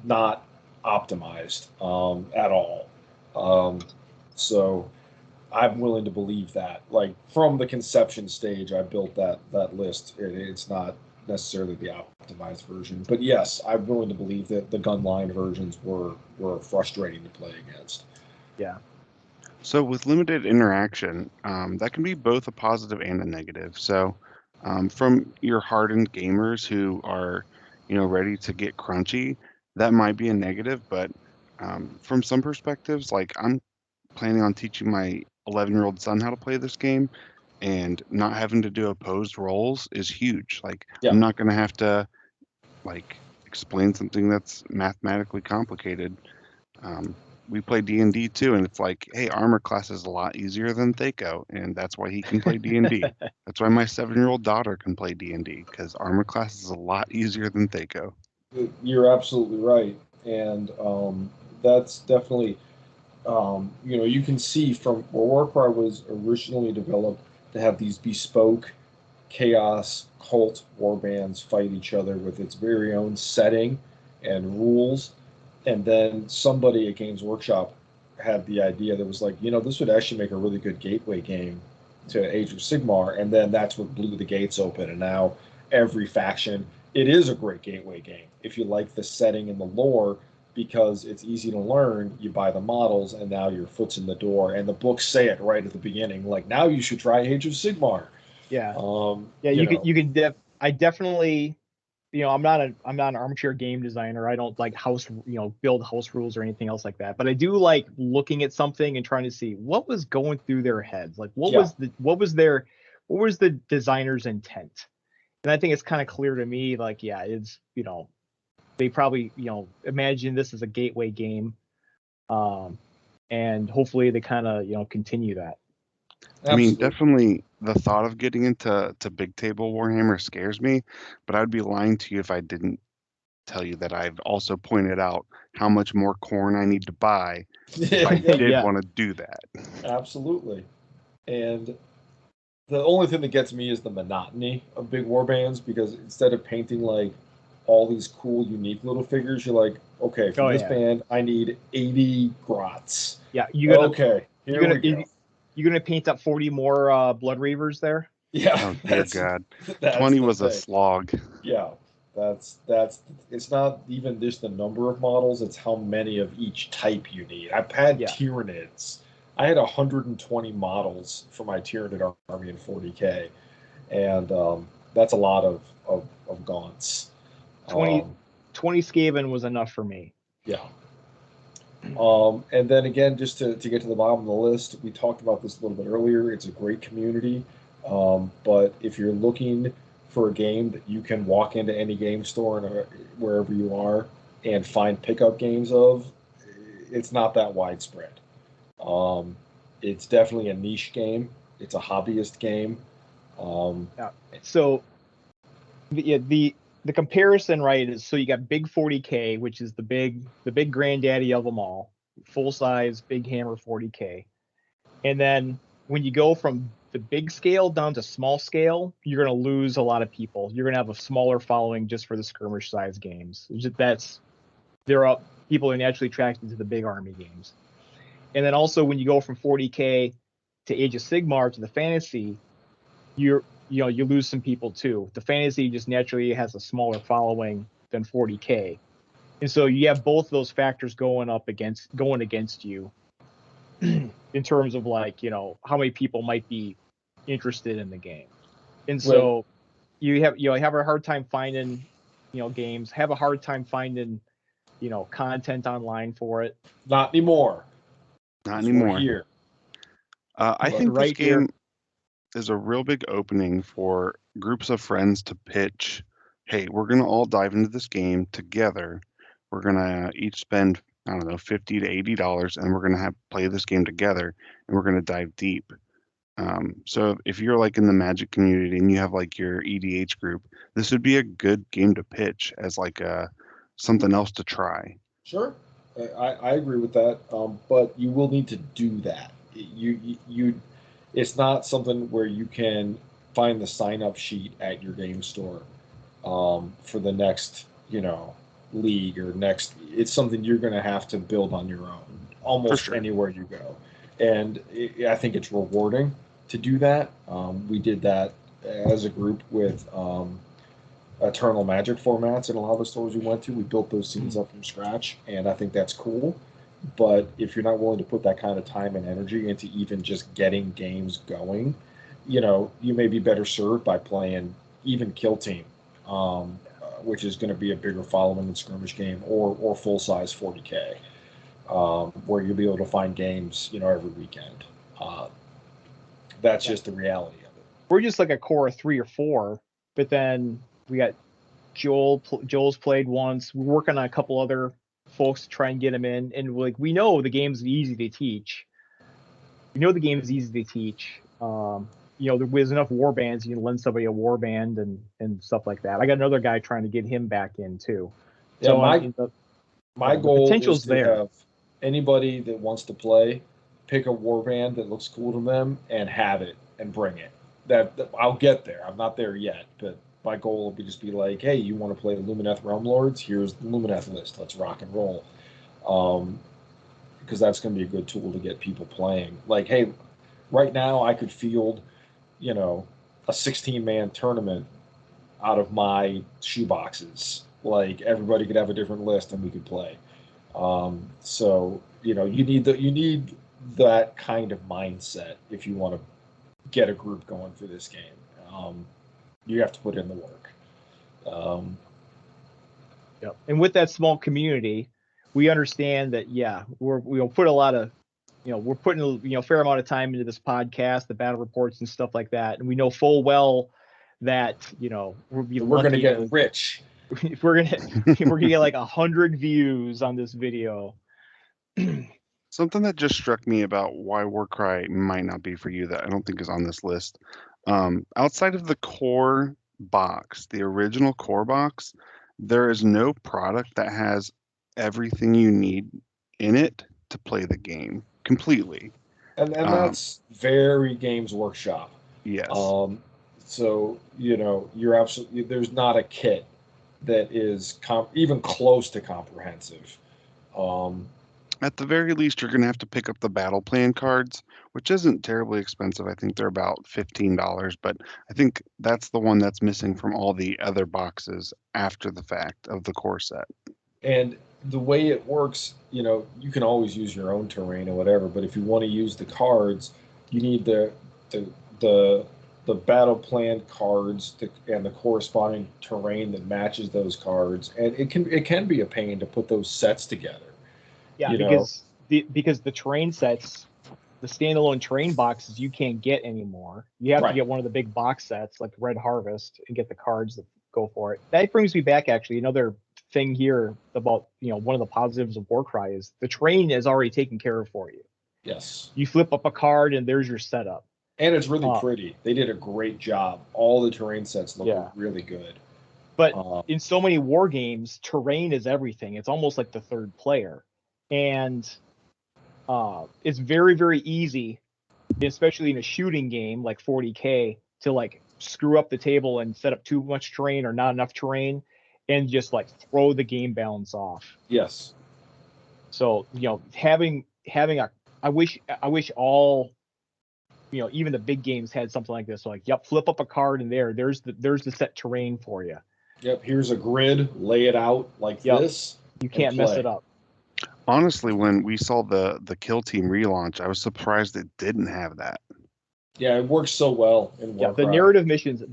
not optimized at all. Um, so I'm willing to believe that. Like from the conception stage, I built that list. It's not necessarily the optimized version, but yes, I'm willing to believe that the gunline versions were frustrating to play against. Yeah. so with limited interaction, that can be both a positive and a negative. So, from your hardened gamers who are, ready to get crunchy, that might be a negative. But from some perspectives, like I'm planning on teaching my 11-year-old son how to play this game, and not having to do opposed rolls is huge. Like Yeah, I'm not going to have to like explain something that's mathematically complicated. We play D&D too, and it's like, hey, armor class is a lot easier than Thaco, and that's why he can play D&D. That's why my 7-year-old daughter can play D&D, because armor class is a lot easier than Thaco. you're absolutely right, and that's definitely you can see from where Warcry was originally developed to have these bespoke chaos cult warbands fight each other with its very own setting and rules. And then somebody at Games Workshop had the idea that was like, this would actually make a really good gateway game to Age of Sigmar. And then that's what blew the gates open. And now every faction, it is a great gateway game. If you like the setting and the lore, because it's easy to learn, you buy the models, and now your foot's in the door. And the books say it right at the beginning, like now you should try Age of Sigmar. Yeah. Um, Yeah, you know, you could I definitely, I'm not an armchair game designer. I don't like build house rules or anything else like that. But I do like looking at something and trying to see what was going through their heads. Like yeah, what was the designer's intent? And I think it's kind of clear to me, like, yeah, it's, they probably, imagine this as a gateway game. And hopefully they kind of, continue that. I mean, absolutely. definitely the thought of getting into big table Warhammer scares me, but I'd be lying to you if I didn't tell you that I've also pointed out how much more Khorne I need to buy if I did Yeah. want to do that. Absolutely. And the only thing that gets me is the monotony of big war bands because instead of painting like all these cool, unique little figures, you're like, okay, for Oh this yeah. band, I need 80 grots. Yeah. Okay, You're here gonna, we go. you're gonna paint up 40 more Blood Reavers there. Yeah, Oh dear God, that's 20 the was a thing. slog. Yeah, that's it's not even just the number of models, it's how many of each type you need. I've had Yeah. Tyranids. I had 120 models for my Tyranid army in 40K, and that's a lot of gaunts. 20, Um, 20 Skaven was enough for me. yeah. And then again, just to get to the bottom of the list, we talked about this a little bit earlier. It's a great community. But if you're looking for a game that you can walk into any game store and wherever you are and find pickup games of, it's not that widespread. Um, it's definitely a niche game. It's a hobbyist game. Um, Yeah. So yeah, the comparison, right, is so you got big 40K, which is the big granddaddy of them all, full size big hammer 40K. And then when you go from the big scale down to small scale, you're going to lose a lot of people. You're going to have a smaller following just for the skirmish size games. There are people are naturally attracted to the big army games. And then also when you go from 40K to Age of Sigmar to the fantasy, you lose some people too. The fantasy just naturally has a smaller following than 40K. And so you have both those factors going against you in terms of like, how many people might be interested in the game. And right. so you have a hard time finding, games, have a hard time finding, content online for it. Not anymore, Not because we're anymore. here. I But think this Right here. game is a real big opening for groups of friends to pitch, hey, we're going to all dive into this game together. We're going to each spend, I don't know, $50 to $80, and we're going to have play this game together, and we're going to dive deep. So if you're like in the Magic community and you have like your EDH group, this would be a good game to pitch as like something else to try. Sure, I agree with that. But you will need to do that. It's not something where you can find the sign up sheet at your game store for the next, league or next. It's something you're going to have to build on your own, For almost sure. anywhere you go. And I think it's rewarding to do that. We did that as a group with Eternal Magic formats in a lot of the stores we went to. We built those scenes up from scratch, and I think that's cool. But if you're not willing to put that kind of time and energy into even just getting games going, you may be better served by playing even Kill Team, which is going to be a bigger following than Skirmish Game or full size 40K, where you'll be able to find games, every weekend. That's just the reality of it. We're just like a core of 3 or 4, but then we got Joel's played once. We're working on a couple other folks to try and get him in, and we know the game's easy to teach. There's enough war bands, you can lend somebody a war band and stuff like that. I got another guy trying to get him back in too. Yeah, So my goal potential's is to there. have anybody that wants to play pick a war band that looks cool to them and have it and bring it. That I'll get there. I'm not there yet, but my goal will be just be like, hey, you want to play the Lumineth Realm Lords? Here's the Lumineth list. Let's rock and roll. Because that's going to be a good tool to get people playing. Like, hey, right now I could field, a 16-man tournament out of my shoeboxes. Like everybody could have a different list and we could play. So you need that kind of mindset if you want to get a group going for this game. You have to put in the work. Yep. And with that small community, we understand that we'll put a lot of we're putting a fair amount of time into this podcast, the battle reports and stuff like that, and we know full well that we're going to get rich. If we're gonna get like 100 views on this video. Something that just struck me about why Warcry might not be for you that I don't think is on this list. Outside of the core box, the original core box, there is no product that has everything you need in it to play the game completely. And that's very Games Workshop. Yes. So, you're absolutely, there's not a kit that is even close to comprehensive. At the very least, you're going to have to pick up the battle plan cards, which isn't terribly expensive. I think they're about $15, but I think that's the one that's missing from all the other boxes after the fact of the core set. And the way it works, you can always use your own terrain or whatever, but if you want to use the cards, you need the battle plan cards and the corresponding terrain that matches those cards, and it can be a pain to put those sets together. Yeah, because the terrain sets, the standalone terrain boxes, you can't get anymore. You have to get one of the big box sets like Red Harvest and get the cards that go for it. That brings me back actually another thing here about one of the positives of Warcry is the terrain is already taken care of for you. Yes. You flip up a card and there's your setup. And it's really pretty. They did a great job. All the terrain sets look really good. But in so many war games, terrain is everything. It's almost like the third player. And it's very, very easy, especially in a shooting game like 40K, to screw up the table and set up too much terrain or not enough terrain and just throw the game balance off. Yes. So, having I wish all, even the big games had something like this. So flip up a card and there's the set terrain for you. Yep. Here's a grid, lay it out like this. You can't mess it up. Honestly, when we saw the Kill Team relaunch, I was surprised it didn't have that. Yeah, it works so well in Warcry. The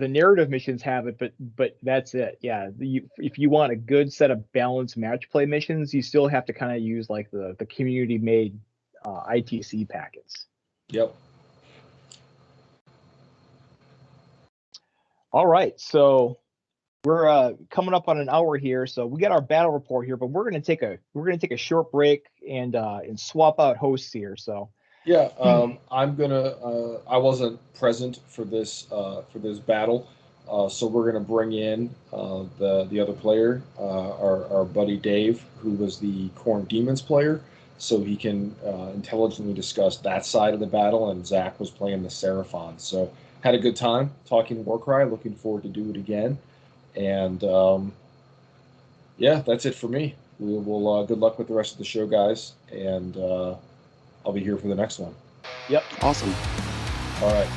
narrative missions have it, but that's it. Yeah, if you want a good set of balanced match play missions, you still have to kind of use the community made ITC packets. Yep. All right, so we're coming up on an hour here, so we got our battle report here, but we're gonna take a short break and swap out hosts here. So Yeah, I'm gonna. I wasn't present for this battle, so we're gonna bring in the other player, our buddy Dave, who was the Khorne Demons player, so he can intelligently discuss that side of the battle. And Zach was playing the Seraphon, so had a good time talking Warcry. Looking forward to do it again, and yeah, that's it for me. We will. Good luck with the rest of the show, guys, and I'll be here for the next one. Yep. Awesome. All right.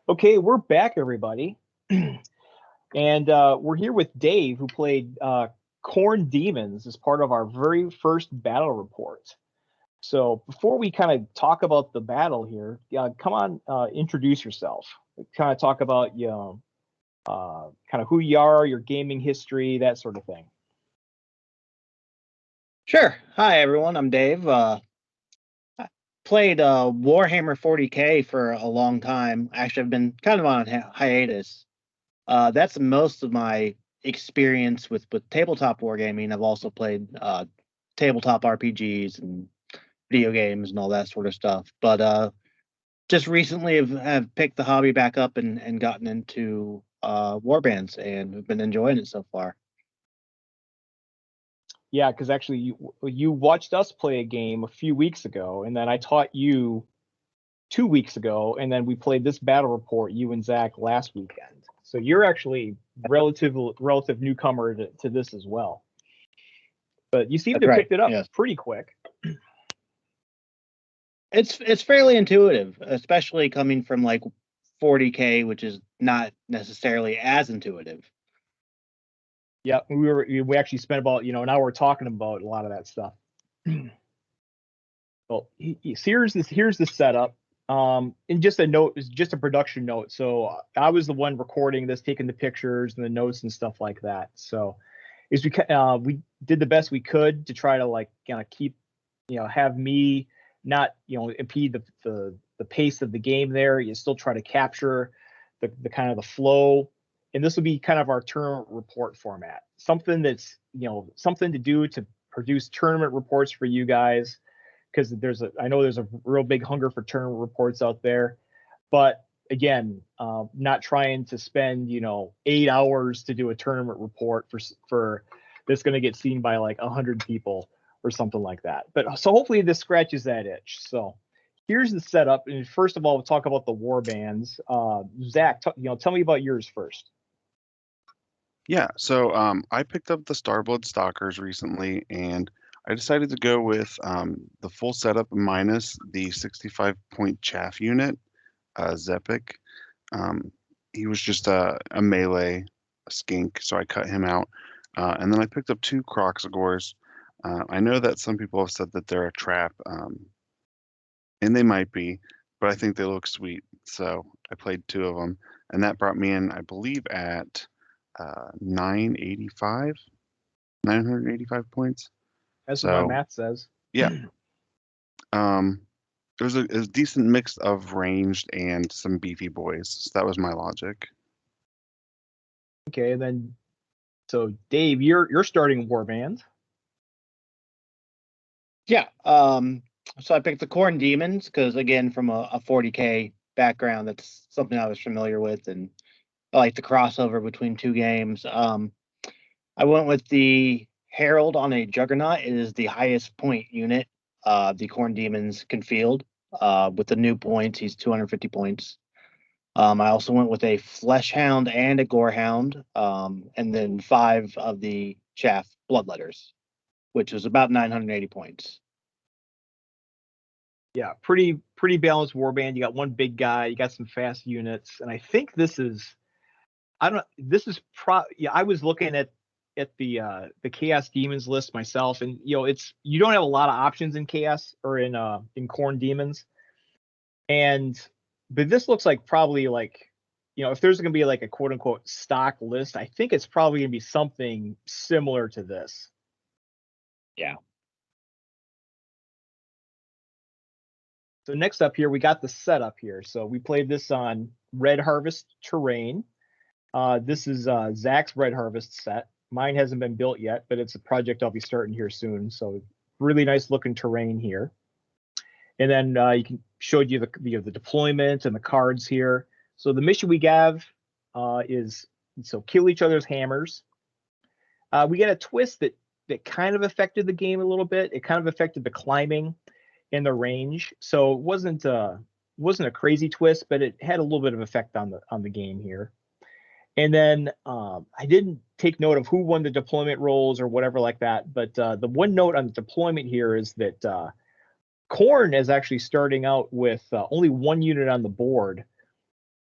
Okay, we're back, everybody. And we're here with Dave, who played Khorne Demons as part of our very first battle report. So before we kind of talk about the battle here, come on, introduce yourself. Kind of talk about kind of who you are, your gaming history, that sort of thing. Sure. Hi, everyone. I'm Dave. I played Warhammer 40K for a long time. Actually, I've been kind of on a hiatus. That's most of my experience with tabletop wargaming. I've also played tabletop RPGs and video games and all that sort of stuff. But just recently have picked the hobby back up and gotten into warbands, and have been enjoying it so far. Yeah, because actually you watched us play a game a few weeks ago, and then I taught you 2 weeks ago, and then we played this battle report, you and Zach, last weekend. So you're actually relative newcomer to this as well. But you seem to have picked it up pretty quick. It's fairly intuitive, especially coming from like 40K, which is not necessarily as intuitive. Yeah, we actually spent about an hour talking about a lot of that stuff. Well, here's the setup. And just a note, is just a production note. So I was the one recording this, taking the pictures and the notes and stuff like that. So we did the best we could to try to like kind of keep, have me not impede the pace of the game there. You still try to capture the kind of the flow. And this will be kind of our tournament report format. Something that's something to do to produce tournament reports for you guys, because I know there's a real big hunger for tournament reports out there. But again, not trying to spend 8 hours to do a tournament report for that's going to get seen by like 100 people or something like that. But so hopefully this scratches that itch. So here's the setup. And first of all, we'll talk about the war bands. Zach, tell me about yours first. Yeah, so I picked up the Starblood Stalkers recently, and I decided to go with the full setup minus the 65-point chaff unit, Zepik. He was just a melee skink, so I cut him out. And then I picked up 2 Kroxigors. I know that some people have said that they're a trap, and they might be, but I think they look sweet. So I played 2 of them, and that brought me in, I believe, at 985 points. That's what my math says. Yeah. It was a decent mix of ranged and some beefy boys. So that was my logic. Okay, and then so Dave, you're starting warband. Yeah. So I picked the Khorne Demons because, again, from a 40K background, that's something I was familiar with, and I like the crossover between 2 games. I went with the Herald on a Juggernaut. It is the highest point unit the Khorne Demons can field. With the new points, he's 250 points. I also went with a Fleshhound and a Gorehound, and then 5 of the Chaff Bloodletters, which was about 980 points. Yeah, pretty balanced warband. You got one big guy, you got some fast units, and I think this is I was looking at the Chaos Demons list myself, and you don't have a lot of options in Chaos or in Khorne Demons, but this looks like probably like if there's going to be like a quote unquote stock list, I think it's probably going to be something similar to this. Yeah. So next up here, we got the setup here. So we played this on Red Harvest terrain. This is Zach's Red Harvest set. Mine hasn't been built yet, but it's a project I'll be starting here soon. So really nice looking terrain here. And then you can show you the deployment and the cards here. So the mission we have is kill each other's hammers. We get a twist that kind of affected the game a little bit. It kind of affected the climbing and the range. So it wasn't a crazy twist, but it had a little bit of effect on the game here. And then I didn't take note of who won the deployment roles or whatever like that. But the one note on the deployment here is that Khorne is actually starting out with only one unit on the board.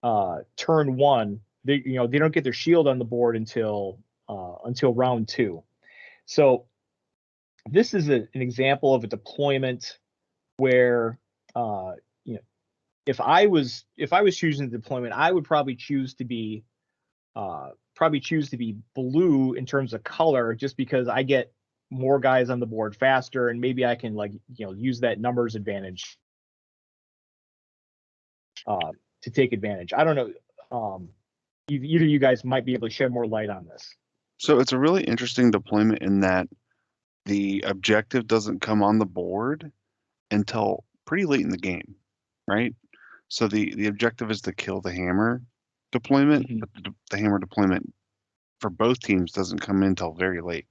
Turn one, they don't get their shield on the board until round 2. So this is an example of a deployment where if I was choosing the deployment, I would probably choose to be blue in terms of color, just because I get more guys on the board faster, and maybe I can use that numbers advantage to take advantage. I don't know. Either you guys might be able to shed more light on this. So it's a really interesting deployment in that the objective doesn't come on the board until pretty late in the game, right? So the objective is to kill the hammer deployment, but the hammer deployment for both teams doesn't come in until very late.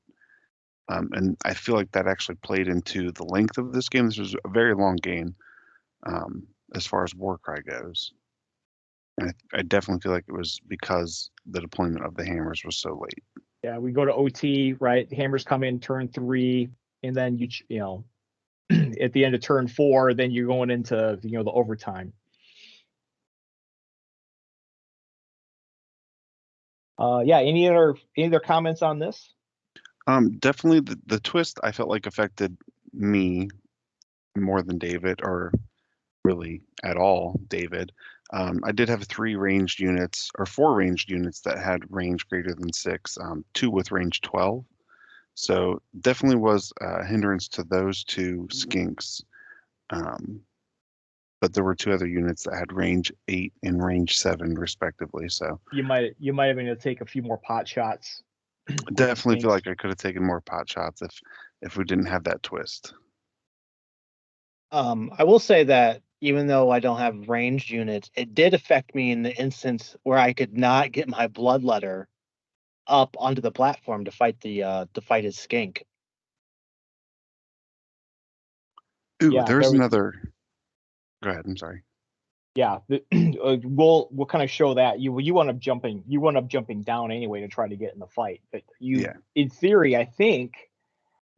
And I feel like that actually played into the length of this game. This was a very long game as far as Warcry goes. And I definitely feel like it was because the deployment of the hammers was so late. Yeah, we go to OT, right? The hammers come in turn 3, and then you at the end of turn 4, then you're going into the overtime. Yeah, any other comments on this? Definitely the twist I felt like affected me more than David, or really at all David. I did have 4 ranged units that had range greater than 6, 2 with range 12. So definitely was a hindrance to those 2 skinks. But there were 2 other units that had range 8 and range 7 respectively. So you might have been able to take a few more pot shots. Definitely feel like I could have taken more pot shots if we didn't have that twist. I will say that even though I don't have ranged units, it did affect me in the instance where I could not get my bloodletter up onto the platform to fight his skink. Ooh, Yeah, there's another. Go ahead. I'm sorry. Yeah, we'll kind of show that you want up jumping down anyway to try to get in the fight. But in theory, I think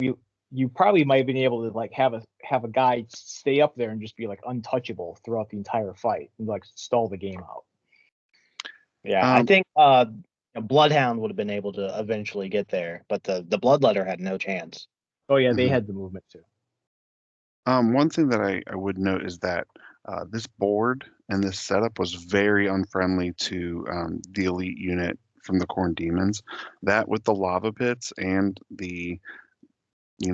you probably might have been able to have a guy stay up there and just be untouchable throughout the entire fight and stall the game out. Yeah, I think Bloodhound would have been able to eventually get there, but the Bloodletter had no chance. Oh yeah, they had the movement too. One thing that I would note is that this board and this setup was very unfriendly to the elite unit from the Khorne Demons. That with the lava pits and the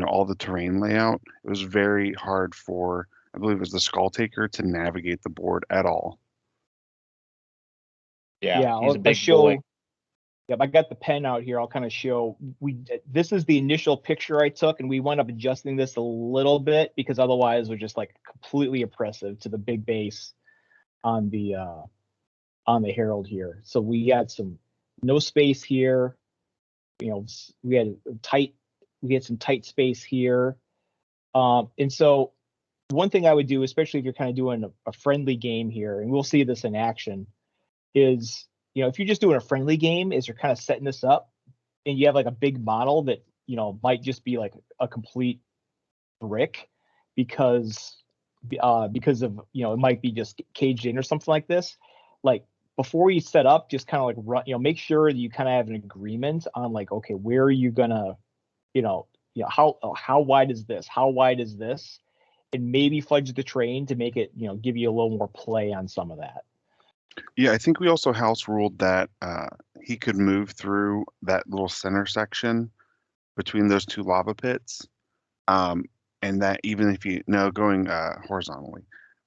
all the terrain layout, it was very hard for, I believe it was the Skull Taker, to navigate the board at all. Yeah, he's a big boy. Yep, I got the pen out here. I'll kind of show. This is the initial picture I took, and we wound up adjusting this a little bit because otherwise we're just completely oppressive to the big base on the Herald here. So we had no space here. We had some tight space here. And so one thing I would do, especially if you're kind of doing a friendly game here, and we'll see this in action, is if you're just doing a friendly game, is you're kind of setting this up and you have a big model that might just be a complete brick because of it might be just caged in or something like this. Before you set up, just kind of run, make sure that you kind of have an agreement on okay, where are you gonna how wide is this, how wide is this, and maybe fudge the terrain to make it give you a little more play on some of that. Yeah, I think we also house ruled that he could move through that little center section between those 2 lava pits, and that even if going horizontally,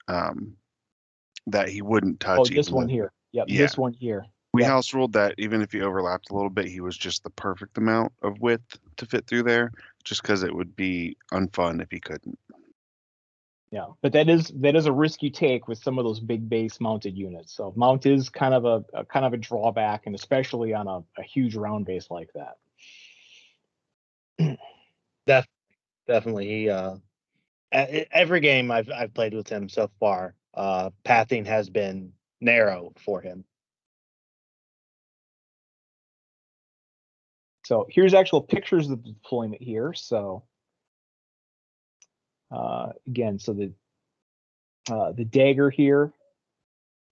that he wouldn't touch. Oh, this one here. Yep, Yeah. this one here. We Yep. house ruled that even if he overlapped a little bit, he was just the perfect amount of width to fit through there, just because it would be unfun if he couldn't. Yeah, but that is a risk you take with some of those big base mounted units. So mount is kind of a drawback, and especially on a huge round base like that. Definitely. He every game I've played with him so far, pathing has been narrow for him. So here's actual pictures of the deployment here. So again, so the dagger here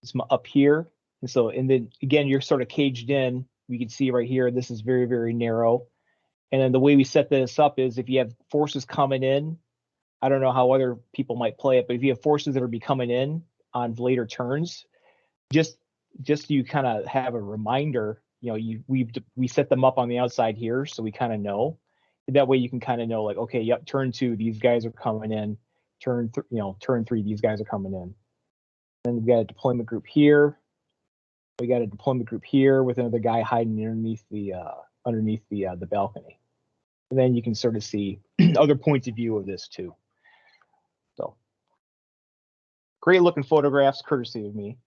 is up here, and then again you're sort of caged in. We can see right here. This is very, very narrow. And then the way we set this up is if you have forces coming in, I don't know how other people might play it, but if you have forces that are be coming in on later turns, just you kind of have a reminder. We set them up on the outside here, so we kind of know. That way you can kind of know, like, okay, yep, turn 2, these guys are coming in. Turn 3, these guys are coming in. Then we've got a deployment group here. We got a deployment group here with another guy hiding underneath the balcony. And then you can sort of see other points of view of this too. So great looking photographs, courtesy of me.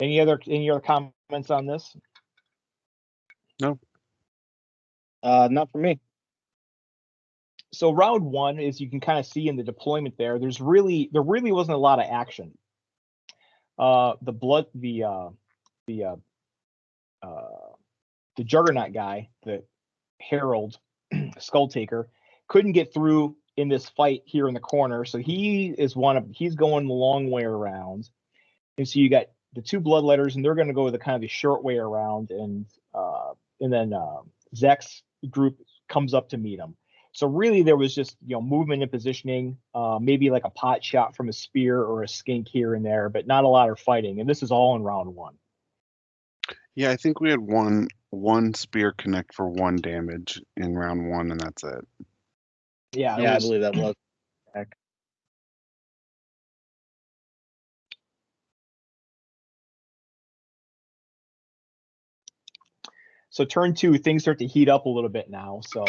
Any other comments on this? No. Not for me. So round 1, as you can kind of see in the deployment there, there really wasn't a lot of action. The Juggernaut guy, the Herald Skull Taker, couldn't get through in this fight here in the corner, so he's going the long way around. And so you got the 2 Bloodletters, and they're going to go the kind of the short way around, and then Zek's group comes up to meet him. So really, there was just movement and positioning, maybe like a pot shot from a spear or a skink here and there, but not a lot of fighting. And this is all in round 1. Yeah, I think we had one spear connect for 1 damage in round 1, and that's it. Yeah, I believe that was. Heck. So turn 2, things start to heat up a little bit now. So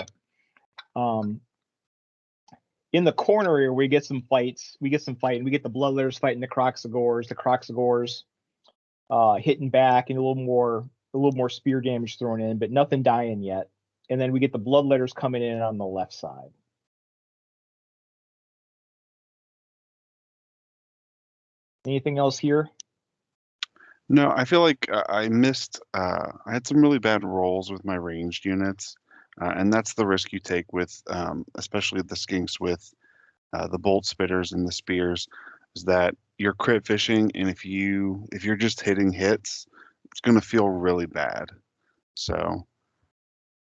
in the corner here, we get some fights. We get the Bloodletters fighting the Croxagores hitting back, and a little more spear damage thrown in, but nothing dying yet. And then we get the Bloodletters coming in on the left side. Anything else here? No, I feel like I missed. I had some really bad rolls with my ranged units, and that's the risk you take with, especially the skinks with the bolt spitters and the spears, is that you're crit fishing, and if you're just hitting hits, it's going to feel really bad. So.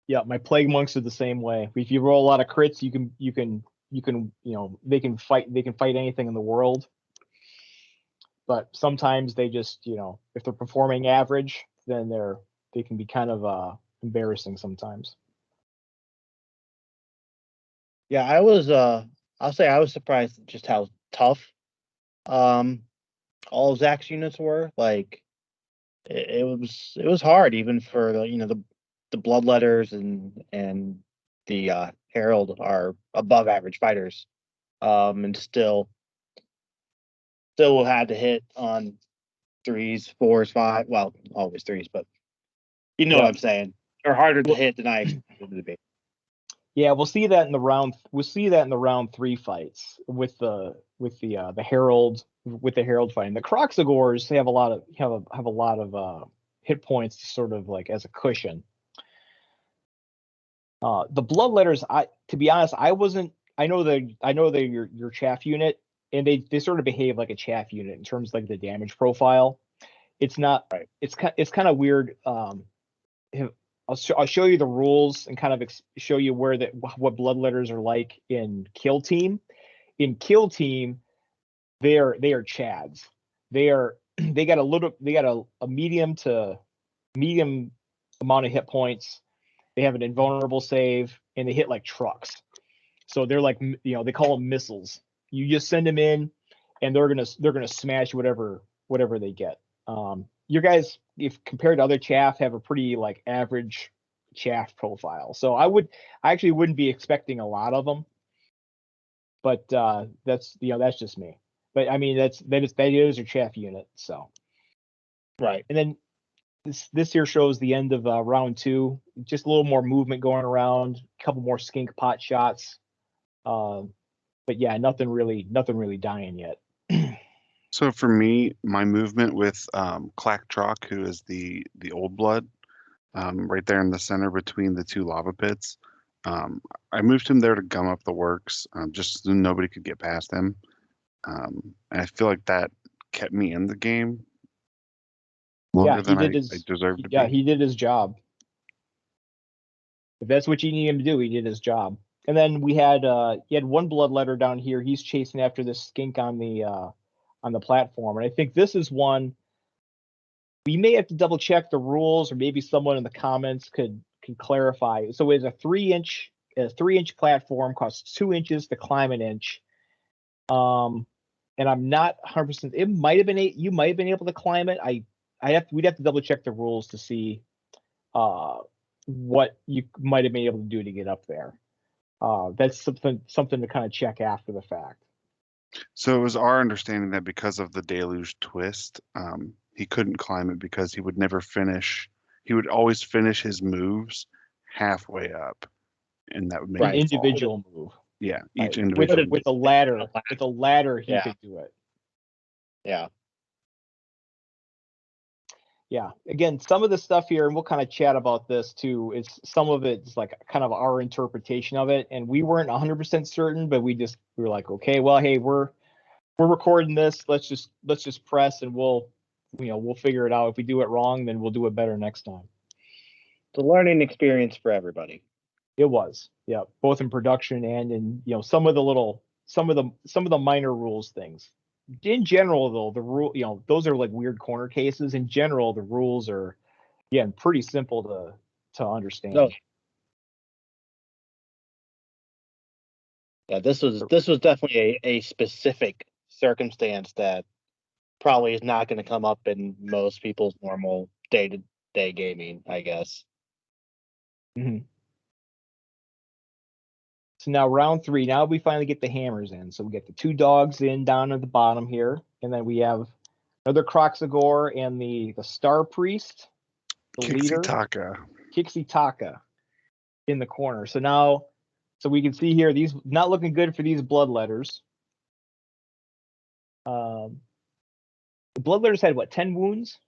Yeah, my plague monks are the same way. If you roll a lot of crits, you can they can fight anything in the world. But sometimes they just, if they're performing average, then they can be kind of embarrassing sometimes. Yeah, I'll say I was surprised at just how tough all of Zach's units were. Like it was hard even for the Bloodletters and the Herald are above average fighters. And still had to hit on 3s, 4s, 5. Well, always 3s, but what I'm saying. They're harder to hit than I expected them to be. Yeah, we'll see that in the round 3 fights with the Herald fighting. The Croxagores have a lot of hit points sort of like as a cushion. The Bloodletters, to be honest, I know they're your chaff unit, and they sort of behave like a chaff unit in terms of like the damage profile. It's not right. It's kind of weird. I'll show you the rules and kind of show you what Bloodletters are like in Kill Team. In Kill Team, they are chads. They got a medium amount of hit points. They have an invulnerable save, and they hit like trucks. So they're like, they call them missiles. You just send them in, and they're gonna smash whatever they get. Your guys, if compared to other chaff, have a pretty like average chaff profile. So I actually wouldn't be expecting a lot of them. But that's that's just me. But I mean that is your chaff unit. So Right. and then this here shows the end of round 2. Just a little more movement going around, a couple more skink pot shots. But yeah, nothing really dying yet. So for me, my movement with Clacktrock, who is the old blood, right there in the center between the 2 lava pits. I moved him there to gum up the works, just so nobody could get past him. And I feel like that kept me in the game longer than I deserved to be. Yeah, he did his job. If that's what you need him to do, he did his job. And then we had he had 1 bloodletter down here. He's chasing after this skink on the platform, and I think this is one we may have to double check the rules, or maybe someone in the comments could clarify. So it's a 3-inch platform, costs 2 inches to climb 1 inch. And I'm not 100%. It might have been you might have been able to climb it. We'd have to double check the rules to see what you might have been able to do to get up there. That's something to kind of check after the fact. So it was our understanding that because of the deluge twist, he couldn't climb it because he would never finish. He would always finish his moves halfway up, and that would make an individual move. Yeah, each individual with a ladder. With a ladder, he could do it. Yeah. Yeah. Again, some of the stuff here, and we'll kind of chat about this too, is some of it's like kind of our interpretation of it, and we weren't 100% certain, but we were like, okay, well, hey, we're recording this. Let's just press, and we'll figure it out. If we do it wrong, then we'll do it better next time. It's a learning experience for everybody. It was, yeah, both in production and in some of the minor rules things. In general, though, the rule, those are like weird corner cases. In general, the rules are, pretty simple to understand. No. Yeah, this was definitely a specific circumstance that probably is not going to come up in most people's normal day-to-day gaming, I guess. Mm-hmm. So now round 3, now we finally get the hammers in. So we get the 2 dogs in down at the bottom here, and then we have another Kroxigor and the Star Priest, the leader, Kixitaka, in the corner. So we can see here, these not looking good for these bloodletters. The bloodletters had what, 10 wounds?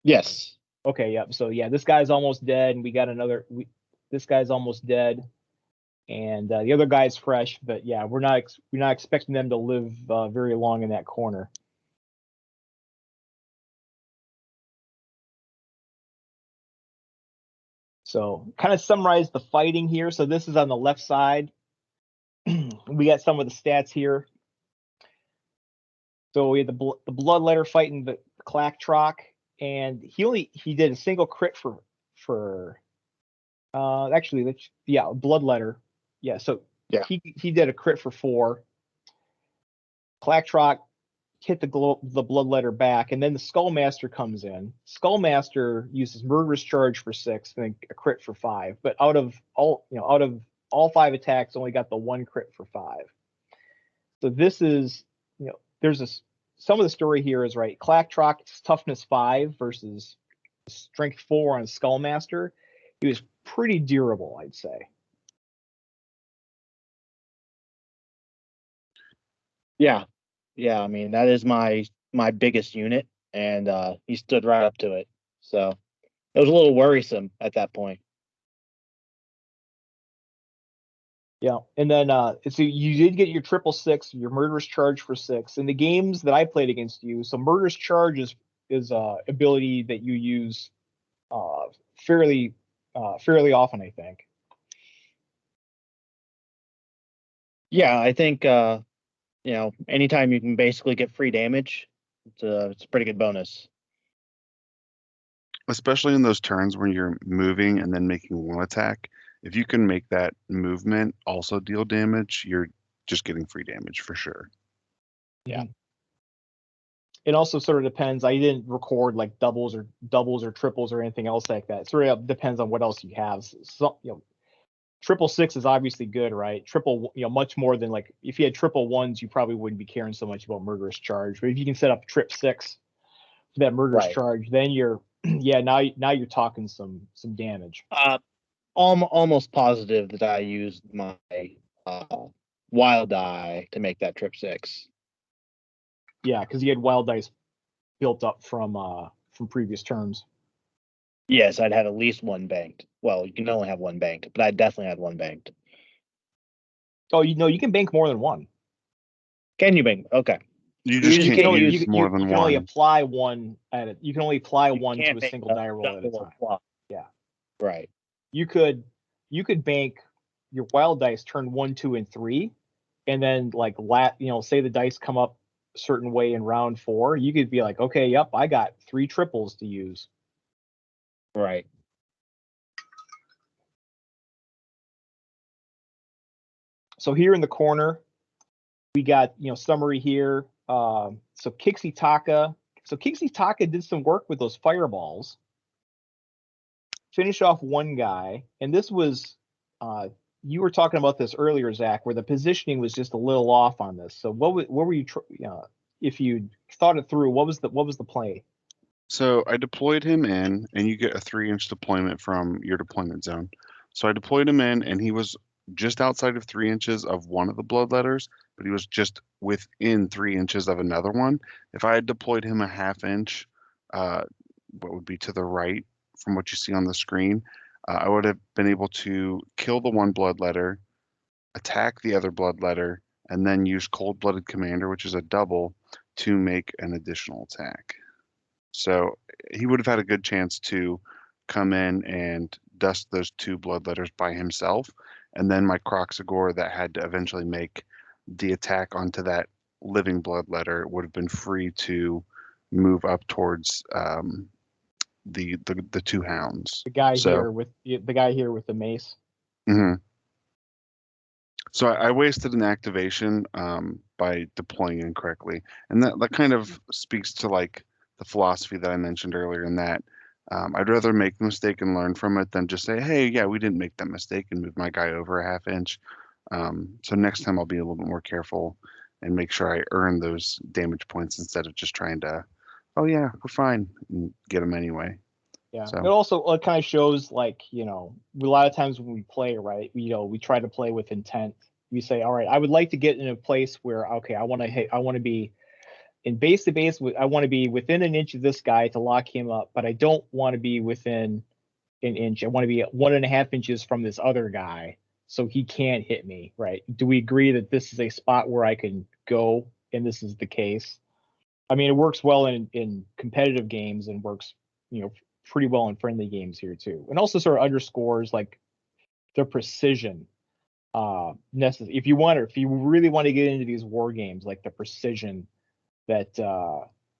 Yes. Okay, yep. So yeah, this guy's almost dead, and we got another. This guy's almost dead. And the other guy's fresh, but yeah, we're not expecting them to live very long in that corner. So kind of summarize the fighting here. So this is on the left side. We got some of the stats here. So we had the bloodletter fighting the Clacktrock, and he did a single crit for bloodletter. Yeah, so yeah. He did a crit for 4. Clacktrock hit the bloodletter back, and then the Skullmaster comes in. Skullmaster uses murderous charge for 6 and a crit for 5. But out of all 5 attacks, only got the 1 crit for 5. So this is there's some of the story here is right. Clacktrock's toughness 5 versus strength 4 on Skullmaster. He was pretty durable, I'd say. Yeah. I mean, that is my biggest unit, and he stood right up to it. So it was a little worrisome at that point. Yeah, and then so you did get your 666, your murderous charge for 6. In the games that I played against you, so murderous charge is ability that you use fairly often, I think. Yeah, I think anytime you can basically get free damage, it's a pretty good bonus. Especially in those turns when you're moving and then making 1 attack. If you can make that movement also deal damage, you're just getting free damage for sure. Yeah. It also sort of depends. I didn't record like doubles or triples or anything else like that. It sort of depends on what else you have. So, triple six is obviously good, right? Triple, much more than like if you had triple ones, you probably wouldn't be caring so much about murderous charge. But if you can set up trip six for that murderous charge, then you're now you're talking some damage. Almost positive that I used my wild die to make that trip six. Yeah, because you had wild dice built up from previous turns. Yes, I'd had at least one banked. Well, you can only have one banked, but I definitely had one banked. Oh, you can bank more than one. Can you bank? Okay. You just can't use more than you can one. only apply one at it. You can only apply one to a single die roll at a time. Yeah. Right. You could bank your wild dice turn 1, 2, and 3, and then like say the dice come up a certain way in round 4, you could be like, okay, yep, I got 3 triples to use. Right. So here in the corner, we got summary here. So Kixie Taka did some work with those fireballs. Finish off one guy, and this was you were talking about this earlier, Zach, where the positioning was just a little off on this. So what were you if you thought it through, what was the play? So I deployed him in, and you get a 3-inch deployment from your deployment zone. So I deployed him in, and he was just outside of 3 inches of one of the bloodletters, but he was just within 3 inches of another one. If I had deployed him a half-inch, what would be to the right from what you see on the screen, I would have been able to kill the one bloodletter, attack the other bloodletter, and then use Cold-Blooded Commander, which is a double, to make an additional attack. So he would have had a good chance to come in and dust those 2 bloodletters by himself. And then my Croxagore that had to eventually make the attack onto that living bloodletter would have been free to move up towards the 2 hounds. The guy here with the mace. Mm-hmm. So I wasted an activation by deploying incorrectly. And that kind of speaks to like the philosophy that I mentioned earlier in that I'd rather make the mistake and learn from it than just say, hey, yeah, we didn't make that mistake and move my guy over a half-inch. So next time I'll be a little bit more careful and make sure I earn those damage points instead of just trying to, oh yeah, we're fine, and get them anyway. Yeah. So. It also kind of shows like, a lot of times when we play, right, we try to play with intent. We say, all right, I would like to get in a place where, okay, I want to be in base to base. I want to be within an inch of this guy to lock him up, but I don't want to be within an inch. I want to be at 1.5 inches from this other guy so he can't hit me, right? Do we agree that this is a spot where I can go and this is the case? I mean, it works well in competitive games and works, pretty well in friendly games here too. And also sort of underscores like the precision necessary. If you really want to get into these war games, like the precision that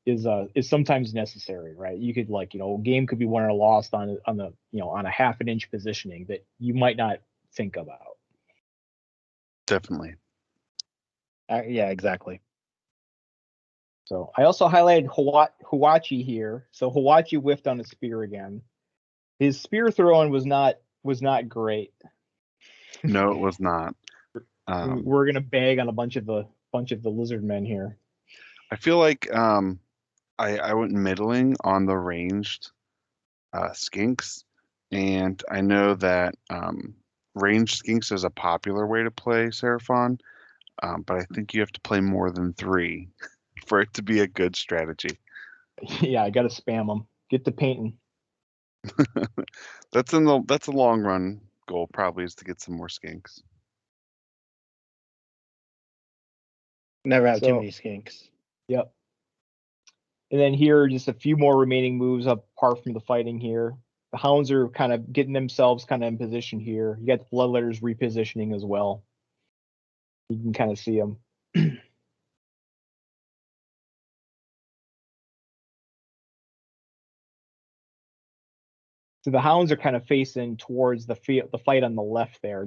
is sometimes necessary, right? You could a game could be won or lost on a 1/2 an inch positioning that you might not think about. Definitely. Yeah, exactly. So I also highlighted Hawachi here. So Hawachi whiffed on a spear again. His spear throwing was not great. No, it was not. We're gonna bag on a bunch of the lizard men here. I feel like I went middling on the ranged skinks, and I know that ranged skinks is a popular way to play Seraphon, but I think you have to play more than 3 for it to be a good strategy. Yeah, I gotta spam them. Get to painting. That's a long run goal, probably, is to get some more skinks. Never have too many skinks. Yep. And then here, just a few more remaining moves apart from the fighting here. The hounds are kind of getting themselves kind of in position here. You got the bloodletters repositioning as well. You can kind of see them. So the hounds are kind of facing towards the fight on the left there.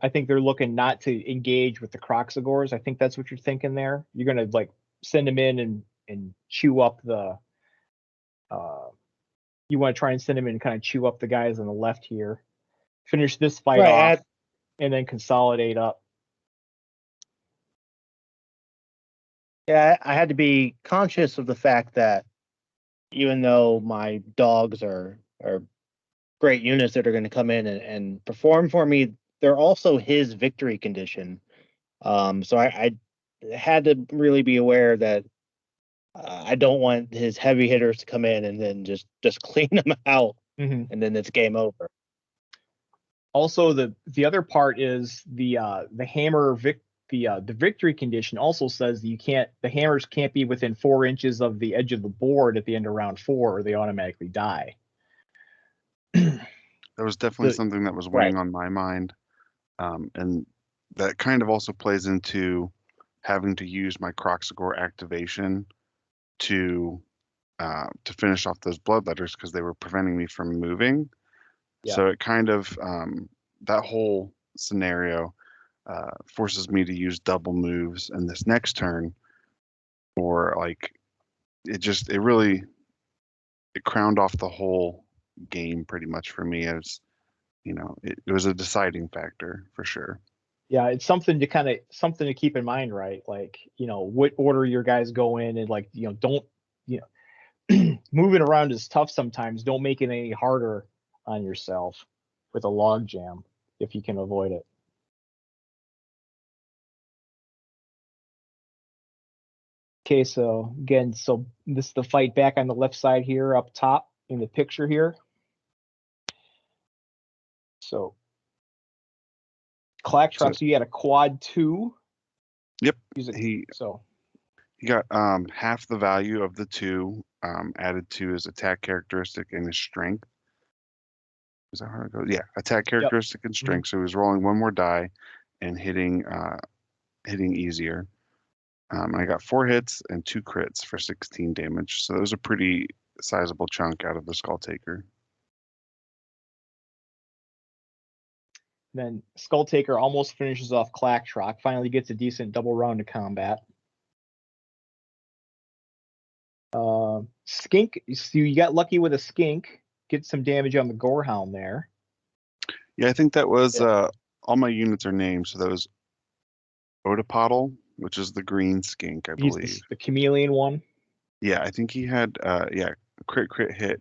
I think they're looking not to engage with the Croxagores. I think that's what you're thinking there. You're gonna like send them in and chew up the. You want to try and send them in and kind of chew up the guys on the left here. Finish this fight off, and then consolidate up. Yeah, I had to be conscious of the fact that even though my dogs are great units that are going to come in and perform for me, they're also his victory condition. So I had to really be aware that I don't want his heavy hitters to come in and then just clean them out, and then it's game over. Also, the other part is the hammer the victory condition also says that the hammers can't be within 4 inches of the edge of the board at the end of round 4, or they automatically die. That was definitely something that was weighing on my mind, and that kind of also plays into having to use my Croxagore activation to finish off those bloodletters because they were preventing me from moving. Yeah. So it kind of that whole scenario forces me to use double moves in this next turn, or like it crowned off the whole game pretty much for me. As you know, it was a deciding factor for sure. Yeah, it's something to keep in mind, right? Like, what order your guys go in, and like, don't, moving around is tough sometimes. Don't make it any harder on yourself with a log jam if you can avoid it. Okay, so again, this is the fight back on the left side here, up top in the picture here. So Clacktrap, so you had a quad 2. Yep. He got half the value of the 2 added to his attack characteristic and his strength. Is that how it goes? Yeah, attack characteristic and strength. So he was rolling 1 more die and hitting easier. I got 4 hits and 2 crits for 16 damage. So that was a pretty sizable chunk out of the Skull Taker. Then Skull Taker almost finishes off Clacktrock, finally gets a decent double round of combat. Skink, so you got lucky with a Skink, get some damage on the Gorehound there. Yeah, I think that was all my units are named, so that was Odapodle, which is the green skink, I believe. The chameleon one. Yeah, I think he had crit hit.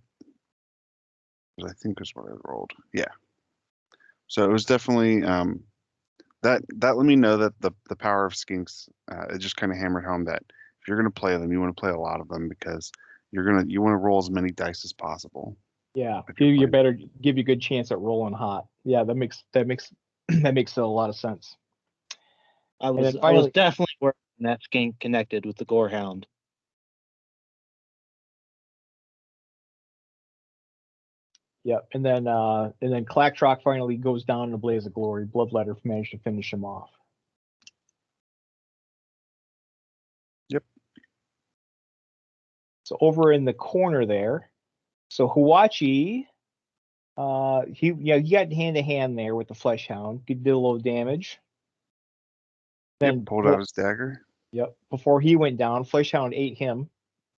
I think is what I rolled. Yeah. So it was definitely that let me know that the power of skinks. It just kind of hammered home that if you're gonna play them, you want to play a lot of them because you want to roll as many dice as possible. Yeah, give you a good chance at rolling hot. Yeah, that makes a lot of sense. I was definitely working that skink connected with the Gorehound. Yep, and then Clacktrock finally goes down in a blaze of glory. Bloodletter managed to finish him off. Yep. So over in the corner there, so Huachi, he got hand to hand there with the Fleshhound. Did a little damage. Then pulled out his dagger. Yep. Before he went down, Fleshhound ate him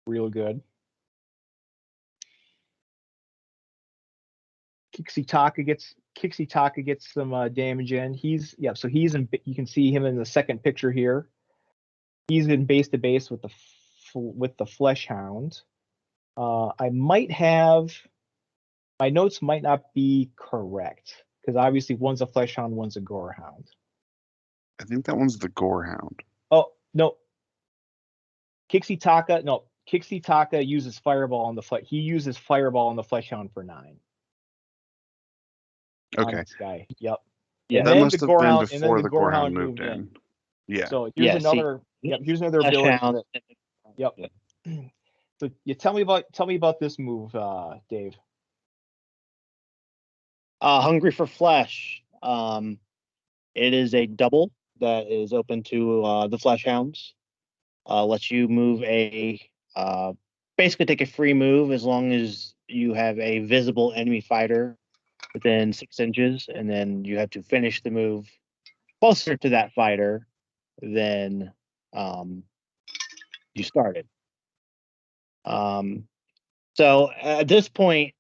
real good. Kixitaka gets some damage in. So he's in. You can see him in the second picture here. He's in base to base with the Fleshhound. I might have my notes might not be correct because obviously one's a Fleshhound, one's a Gorehound. I think that one's the Gorehound. Oh no, Kixitaka uses Fireball on the He uses Fireball on the Fleshhound for 9. Okay. This guy. Yep. Yeah. That must have been before the Gorehound moved in. Yeah. So here's another ability. Yep. So you tell me about this move, Dave. Hungry for Flesh. It is a double that is open to the Fleshhounds. Lets you move basically take a free move as long as you have a visible enemy fighter within 6 inches, and then you have to finish the move closer to that fighter than you started. So at this point,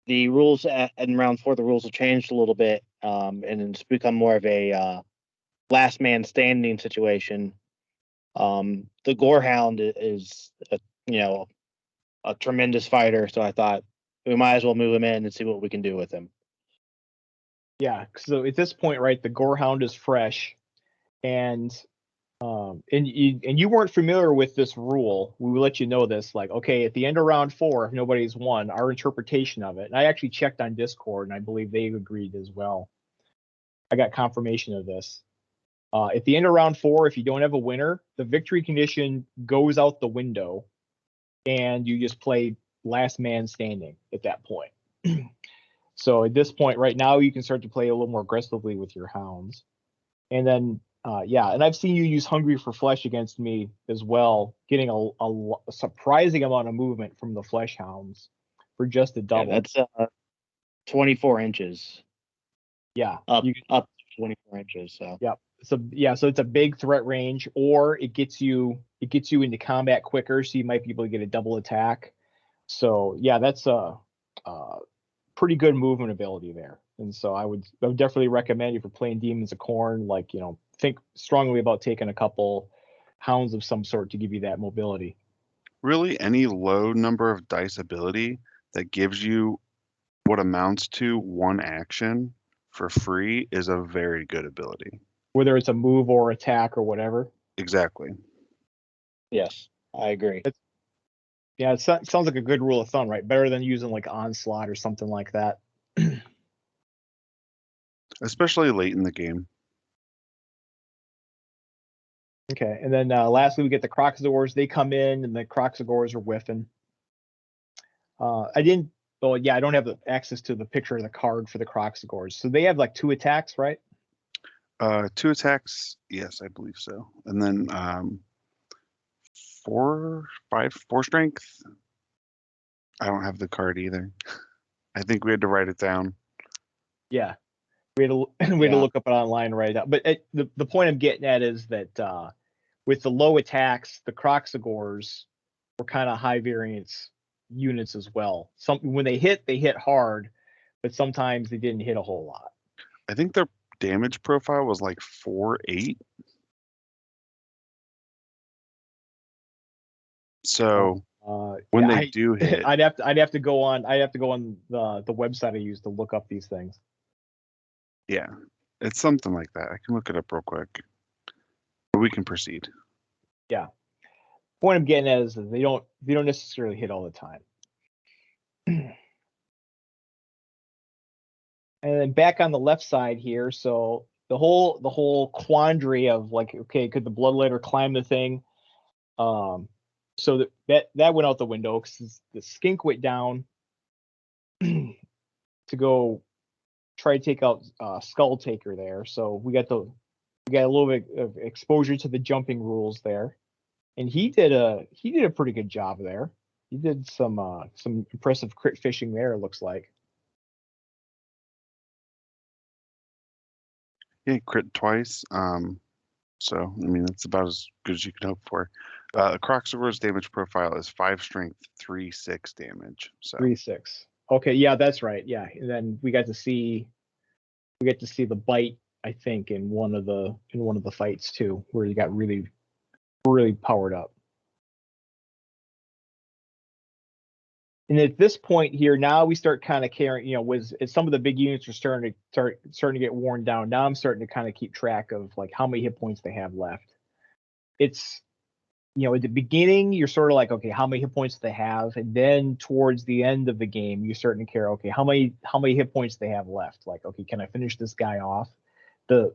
the rules in round 4, the rules have changed a little bit, and it's become more of a last man standing situation. The Gorehound is a tremendous fighter, so I thought we might as well move him in and see what we can do with him. Yeah, so at this point, right, the Gorehound is fresh, and you weren't familiar with this rule. We will let you know this, like, okay, at the end of round 4, if nobody's won, our interpretation of it, and I actually checked on Discord, and I believe they agreed as well. I got confirmation of this. At the end of round 4, if you don't have a winner, the victory condition goes out the window, and you just play last man standing at that point. So at this point, right now, you can start to play a little more aggressively with your hounds. And then, and I've seen you use Hungry for Flesh against me as well, getting a surprising amount of movement from the Flesh Hounds for just a double. Yeah, that's 24 inches. Yeah, up 24 inches. So yep. So it's a big threat range, or it gets you into combat quicker, so you might be able to get a double attack. So yeah, that's a pretty good movement ability there. And so I would definitely recommend, if you're playing Demons of Khorne, like, think strongly about taking a couple hounds of some sort to give you that mobility. Really, any low number of dice ability that gives you what amounts to 1 action for free is a very good ability. Whether it's a move or attack or whatever. Exactly. yes, I agree. Yeah, it sounds like a good rule of thumb, right? Better than using like Onslaught or something like that. Especially late in the game. Okay, and then lastly, we get the Croxagores. They come in, and the Croxagores are whiffing. I don't have the access to the picture of the card for the Croxagores. So they have like 2 attacks, right? 2 attacks, yes, I believe so. And then 4 strength. I don't have the card either. I think we had to write it down. Yeah, we had to look up it online right now. But the point I'm getting at is that with the low attacks, the Croxagores were kind of high variance units as well. When they hit hard, but sometimes they didn't hit a whole lot. I think their damage profile was like 4-8. So when they do hit, I'd have to go on the website I use to look up these things. Yeah, it's something like that. I can look it up real quick. But we can proceed. Yeah. Point I'm getting at is that they don't necessarily hit all the time. And then back on the left side here, so the whole quandary of like, okay, could the Bloodletter climb the thing? So that went out the window because the Skink went down to go try to take out Skull Taker there. So we got a little bit of exposure to the jumping rules there, and he did a pretty good job there. He did some impressive crit fishing there, it looks like. Yeah, crit twice. So I mean that's about as good as you can hope for. Croxagore's damage profile is 5 strength, 3/6 damage. So 3/6. Okay, yeah, that's right. Yeah, and then we got to see the bite, I think, in one of the fights too, where he got really powered up. And at this point here, now we start kind of caring, as some of the big units are starting to get worn down. Now I'm starting to kind of keep track of like how many hit points they have left. It's, at the beginning, you're sort of like, okay, how many hit points do they have? And then towards the end of the game, you're starting to care, okay, how many hit points do they have left? Like, okay, can I finish this guy off? The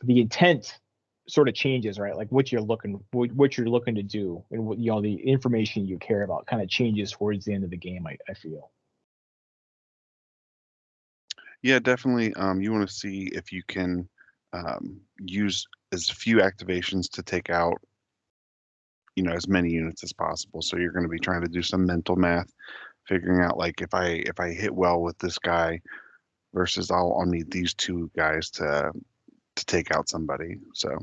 intent sort of changes, right? Like what you're looking to do, and what, the information you care about kind of changes towards the end of the game. I feel. yeah, definitely. You want to see if you can use as few activations to take out as many units as possible. So you're going to be trying to do some mental math, figuring out like if I hit well with this guy versus I'll need these two guys to take out somebody. So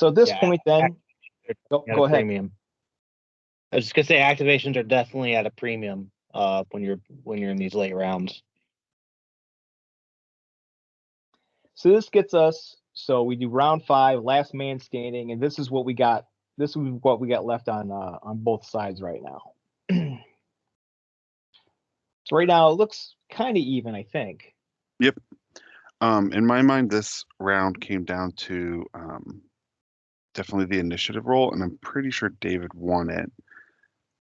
at this point, then, At go a ahead. premium. I was just gonna say activations are definitely at a premium when you're in these late rounds. So this gets us. So we do round 5, last man standing, and this is what we got. This is what we got left on both sides right now. So right now it looks kind of even, I think. Yep. In my mind, this round came down to definitely the initiative roll, and I'm pretty sure David won it.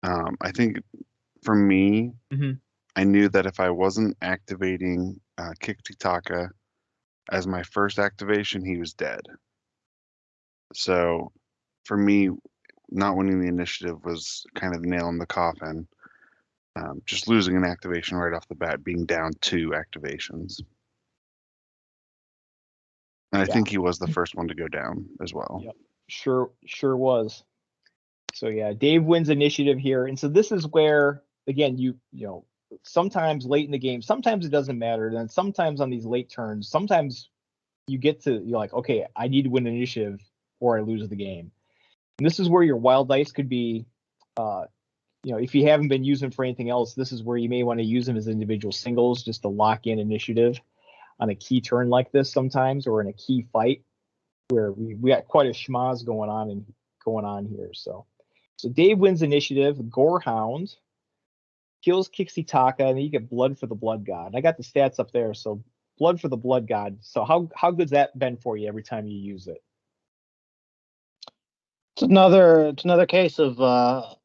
I think for me, I knew that if I wasn't activating Kikitaka as my first activation, he was dead. So for me, not winning the initiative was kind of the nail in the coffin. Just losing an activation right off the bat, being down 2 activations. And I think he was the first one to go down as well. Yep. Sure was. So yeah, Dave wins initiative here. And so this is where, again, you know, sometimes late in the game, sometimes it doesn't matter. Then sometimes on these late turns, sometimes you get to, you're like, okay, I need to win initiative or I lose the game. And this is where your wild dice could be, if you haven't been using for anything else, this is where you may want to use them as individual singles just to lock in initiative on a key turn like this sometimes, or in a key fight where we got quite a schmoz going on here. So Dave wins initiative. Gorehound kills Kikitaka, and then you get blood for the blood god. And I got the stats up there. So blood for the blood god. So how good's that been for you every time you use it? It's another case of a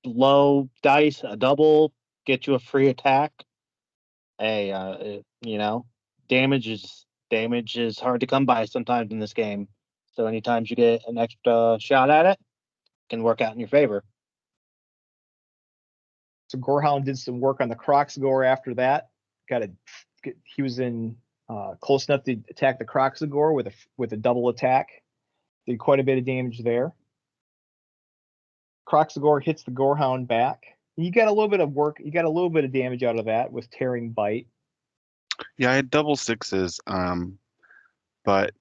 low dice, a double, get you a free attack. Hey, damage is hard to come by sometimes in this game. So anytime you get an extra shot at it, can work out in your favor. So Gorehound did some work on the Kroxigor after that. He was in close enough to attack the Kroxigor with a double attack. Did quite a bit of damage there. Kroxigor hits the Gorehound back. You got a little bit of work. You got a little bit of damage out of that with Tearing Bite. Yeah, I had double 6s, but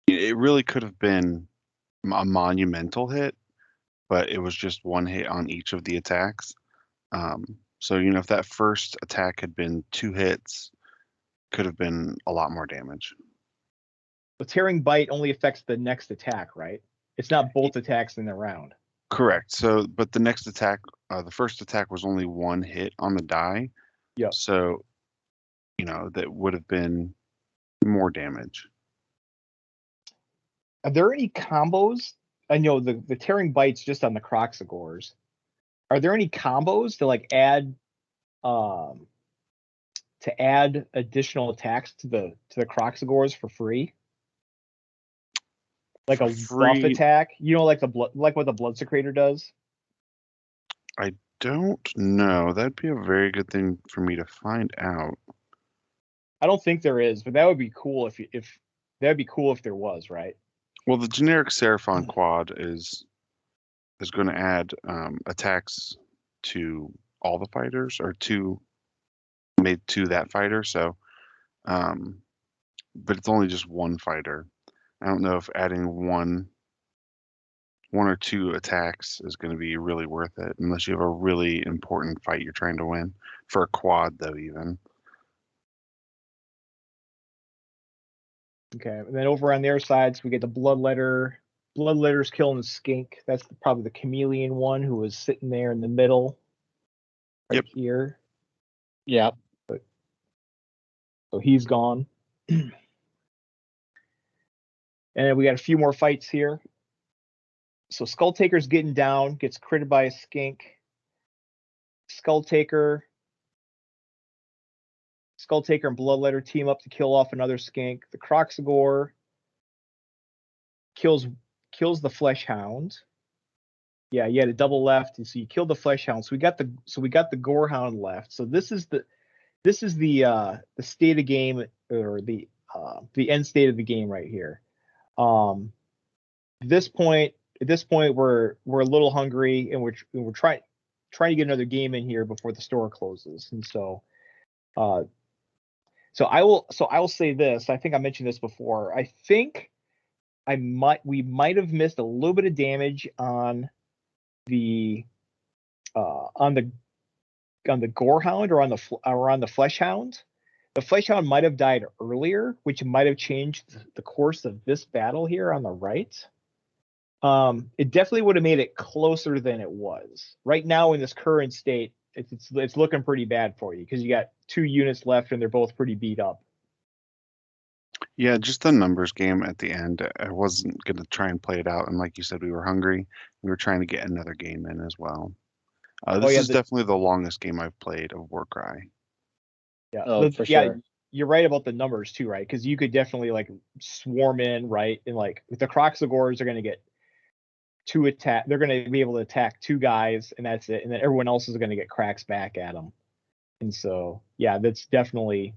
it really could have been a monumental hit, but it was just 1 hit on each of the attacks. So, if that first attack had been 2 hits, could have been a lot more damage. But Tearing Bite only affects the next attack, right? It's not both attacks in the round. Correct. So, but the next attack, the first attack was only 1 hit on the die. Yep. So, that would have been more damage. Are there any combos? I know the Tearing Bite's just on the Kroxigors. Are there any combos to add additional attacks to the Kroxigors for free? Like a buff attack, like what the Blood Secretor does. I don't know. That'd be a very good thing for me to find out. I don't think there is, but that would be cool if there was, right? Well, the generic Seraphon quad is going to add attacks to all the fighters, or made to that fighter. So, but it's only just 1 fighter. I don't know if adding one or 2 attacks is going to be really worth it, unless you have a really important fight you're trying to win. For a quad, though, even. Okay, and then over on their sides, we get the Bloodletter. Bloodletter's killing the Skink. That's probably the chameleon one who was sitting there in the middle. Right here. Yep. So he's gone. And we got a few more fights here. So Skulltaker's getting down, gets critted by a Skink. Skulltaker and Bloodletter team up to kill off another Skink. The Kroxigor kills the Fleshhound. Yeah, you had a double left, and so you killed the Fleshhound. So we got the Gorehound left. So this is the state of game, or the end state of the game right here. At this point, we're a little hungry, and we're trying to get another game in here before the store closes. And so I will say this. I think I mentioned this before. I think we might have missed a little bit of damage on the Gorehound or on the Fleshhound. The Fleshhound might have died earlier, which might have changed the course of this battle here on the right. It definitely would have made it closer than it was. Right now in this current state, it's looking pretty bad for you because you got 2 units left and they're both pretty beat up. Yeah, just a numbers game at the end. I wasn't going to try and play it out. And like you said, we were hungry. We were trying to get another game in as well. This is definitely the longest game I've played of Warcry. Yeah, for sure. You're right about the numbers too, right? Because you could definitely like swarm in, right? And like the Croxagores are going to get 2 attack. They're going to be able to attack 2 guys, and that's it. And then everyone else is going to get cracks back at them. And so, yeah, that's definitely,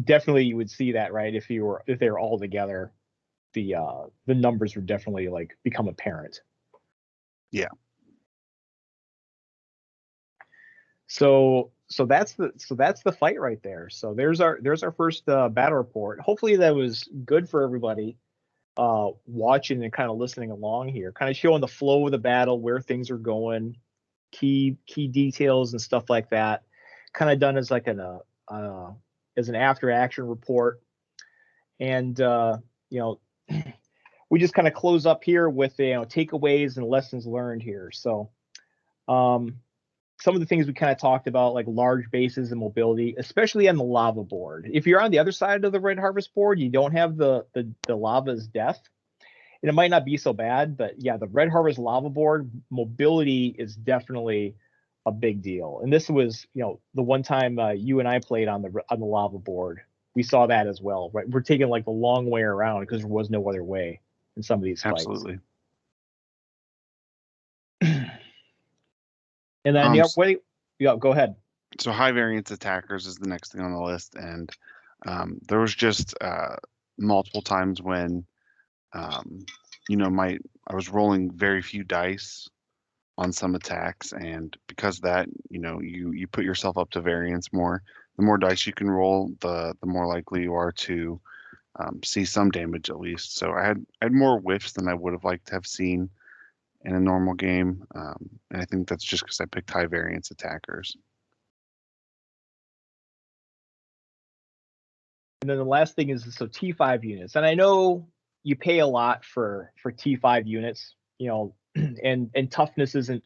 definitely you would see that, right? If they were all together, the numbers would definitely like become apparent. Yeah. So that's the fight right there. So there's our first battle report. Hopefully that was good for everybody watching and kind of listening along here, kind of showing the flow of the battle, where things are going, key details and stuff like that. Kind of done as like as an after action report. And we just kind of close up here with takeaways and lessons learned here. So some of the things we kind of talked about, like large bases and mobility, especially on the lava board. If you're on the other side of the Red Harvest board, you don't have the lava's death, and it might not be so bad. But yeah, the Red Harvest lava board, mobility is definitely a big deal. And this was, the one time you and I played on the lava board, we saw that as well. Right, we're taking like the long way around because there was no other way in some of these fights. Absolutely. And then go ahead. So high variance attackers is the next thing on the list, and there was just multiple times when I was rolling very few dice on some attacks, and because of that, you put yourself up to variance more. The more dice you can roll, the more likely you are to see some damage at least. So I had more whiffs than I would have liked to have seen in a normal game, and I think that's just because I picked high variance attackers. And then the last thing is T5 units, and I know you pay a lot for T5 units, and toughness isn't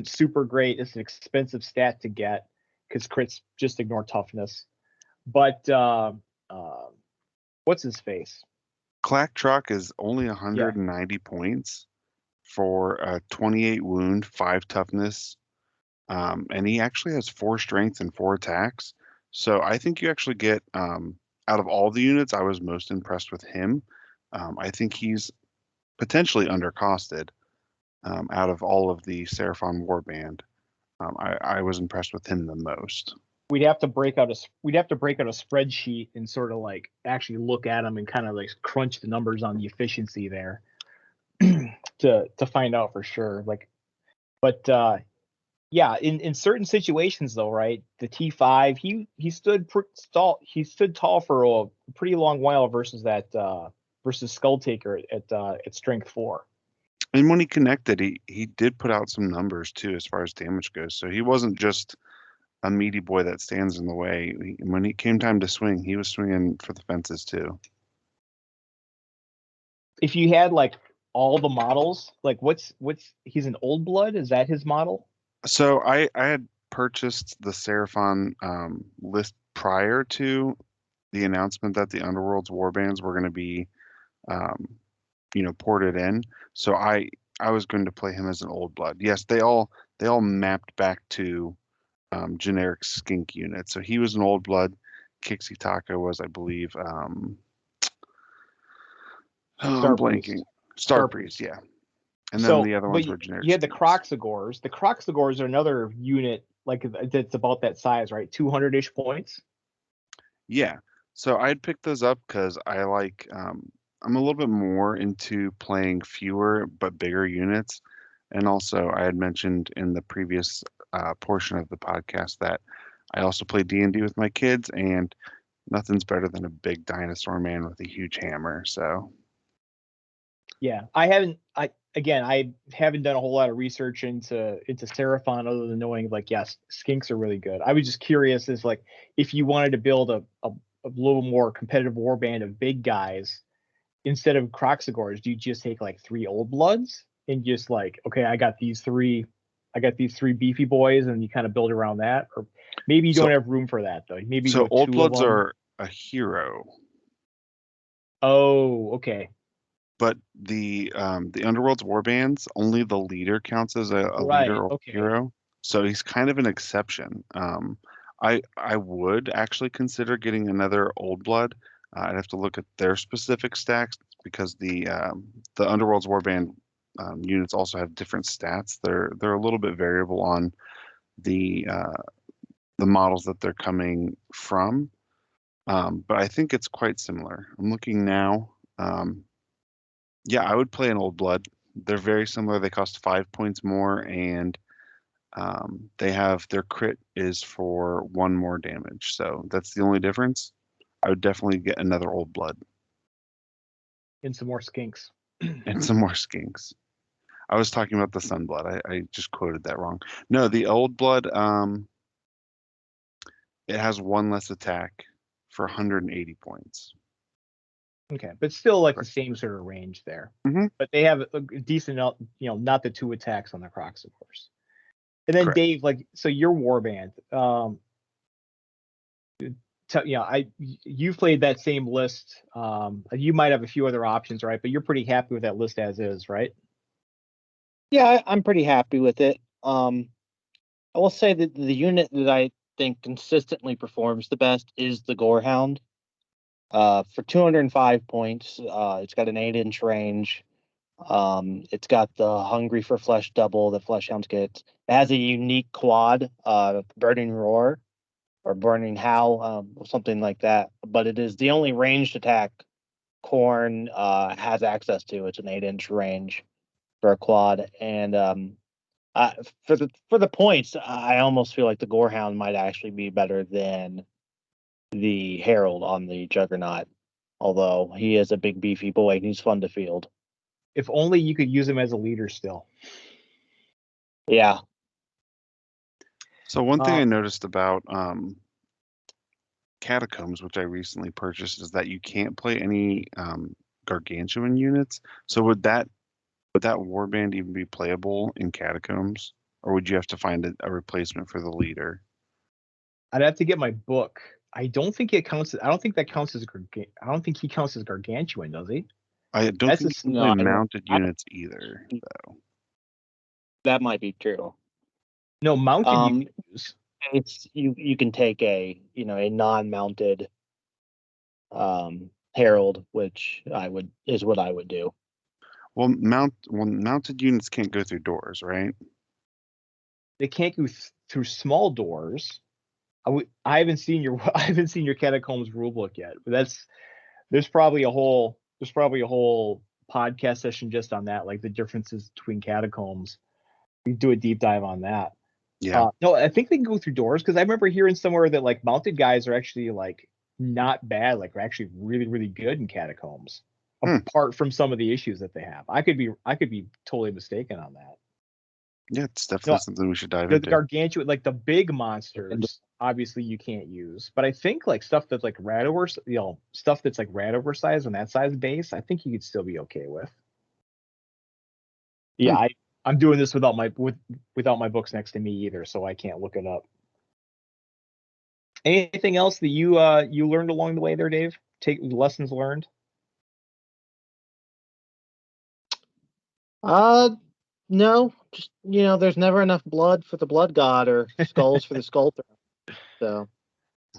super great. It's an expensive stat to get because crits just ignore toughness. But what's his face? Clack Truck is only 190 points for a 28 wound, 5 toughness, and he actually has 4 strength and 4 attacks. So I think you actually get, out of all the units, I was most impressed with him. I think he's potentially undercosted out of all of the Seraphon warband. I was impressed with him the most. We'd have to break out a spreadsheet and sort of like actually look at them and kind of like crunch the numbers on the efficiency there to find out for sure. Yeah, in certain situations though, right? The T5, he stood tall for a pretty long while versus Skull Taker at strength 4. And when he connected, he did put out some numbers too as far as damage goes. So he wasn't just a meaty boy that stands in the way. When it came time to swing, he was swinging for the fences too. If you had like all the models, like he's an old blood, is that his model? So I had purchased the Seraphon list prior to the announcement that the Underworld's warbands were going to be ported in. So I was going to play him as an old blood. Yes, they all mapped back to generic skink units. So he was an old blood. Kixitaka was, I believe, I'm blanking. Starpriest, yeah. And then the other ones were generic. You had the Croxagores. The Croxagores are another unit like that's about that size, right? 200-ish points. Yeah. So I'd pick those up because I like I'm a little bit more into playing fewer but bigger units, and also I had mentioned in the previous portion of the podcast that I also play D&D with my kids, and nothing's better than a big dinosaur man with a huge hammer. So Yeah, I haven't done a whole lot of research into Seraphon other than knowing like yes, skinks are really good. I was just curious as like if you wanted to build a little more competitive warband of big guys instead of Croxagores, do you just take like 3 old bloods and just like okay, I got these three beefy boys and you kind of build around that, or maybe you so don't have room for that though. Maybe you so go Old 2 of Bloods them. are a hero, Oh, okay. but the Underworld's warbands, only the leader counts as a leader Right. or Okay. hero. So he's kind of an exception. I would actually consider getting another Old Blood. I'd have to look at their specific stacks because the Underworld's warband units also have different stats. They're a little bit variable on the uh, the models that they're coming from. But I think it's quite similar. I'm looking now. Yeah, I would play an Old Blood. They're very similar. They cost 5 points more, and they have their crit is for 1 more damage. So that's the only difference. I would definitely get another Old Blood And some more skinks. and some more skinks. I was talking about the Sunblood. I just quoted that wrong. No, the Old Blood, it has 1 less attack for 180 points. Okay, but still like the Correct. same sort of range there. Mhm. But they have a decent, not the 2 attacks on the Crocs, of course. And then Correct. Dave, like, so your warband, you've played that same list. You might have a few other options, right? But you're pretty happy with that list as is, right? Yeah, I'm pretty happy with it. I will say that the unit that I think consistently performs the best is the Gorehound. For 205 points, it's got an 8-inch range. It's got the Hungry for Flesh double that Fleshhounds get. It has a unique quad, Burning Roar or Burning Howl, or something like that. But it is the only ranged attack Khorne has access to. It's an 8-inch range for a quad, and for the points, I almost feel like the Gorehound might actually be better than the Herald on the Juggernaut. Although he is a big beefy boy and he's fun to field. If only you could use him as a leader still. Yeah. So one thing I noticed about Catacombs, which I recently purchased, is that you can't play any gargantuan units. So would that warband even be playable in Catacombs, or would you have to find a replacement for the leader? I'd have to get my book. I don't think it counts. I don't think that counts as I don't think he counts as gargantuan, does he? I don't That's think a, you can No, play I don't- mounted I don't- units either, though. That might be true. no mounted you Um, can use. It's you can take a non-mounted Herald, which is what I would do. Well, mounted units can't go through doors, right? They can't go through small doors. I haven't seen your I haven't seen your Catacombs rulebook yet. But there's probably a whole podcast session just on that, like the differences between Catacombs. We do a deep dive on that. Yeah. No, I think they can go through doors because I remember hearing somewhere that like mounted guys are actually like not bad, like are actually really really good in Catacombs. Apart from some of the issues that they have, I could be totally mistaken on that. Yeah, it's definitely something we should dive The into. gargantuan, like the big monsters, obviously you can't use. But I think like stuff that's like stuff that's like rad oversized on that size base, I think you could still be okay with. Yeah, I'm doing this without my books next to me either, so I can't look it up. Anything else that you learned along the way there, Dave? Take lessons learned? No, just there's never enough blood for the blood god or skulls for the sculptor. So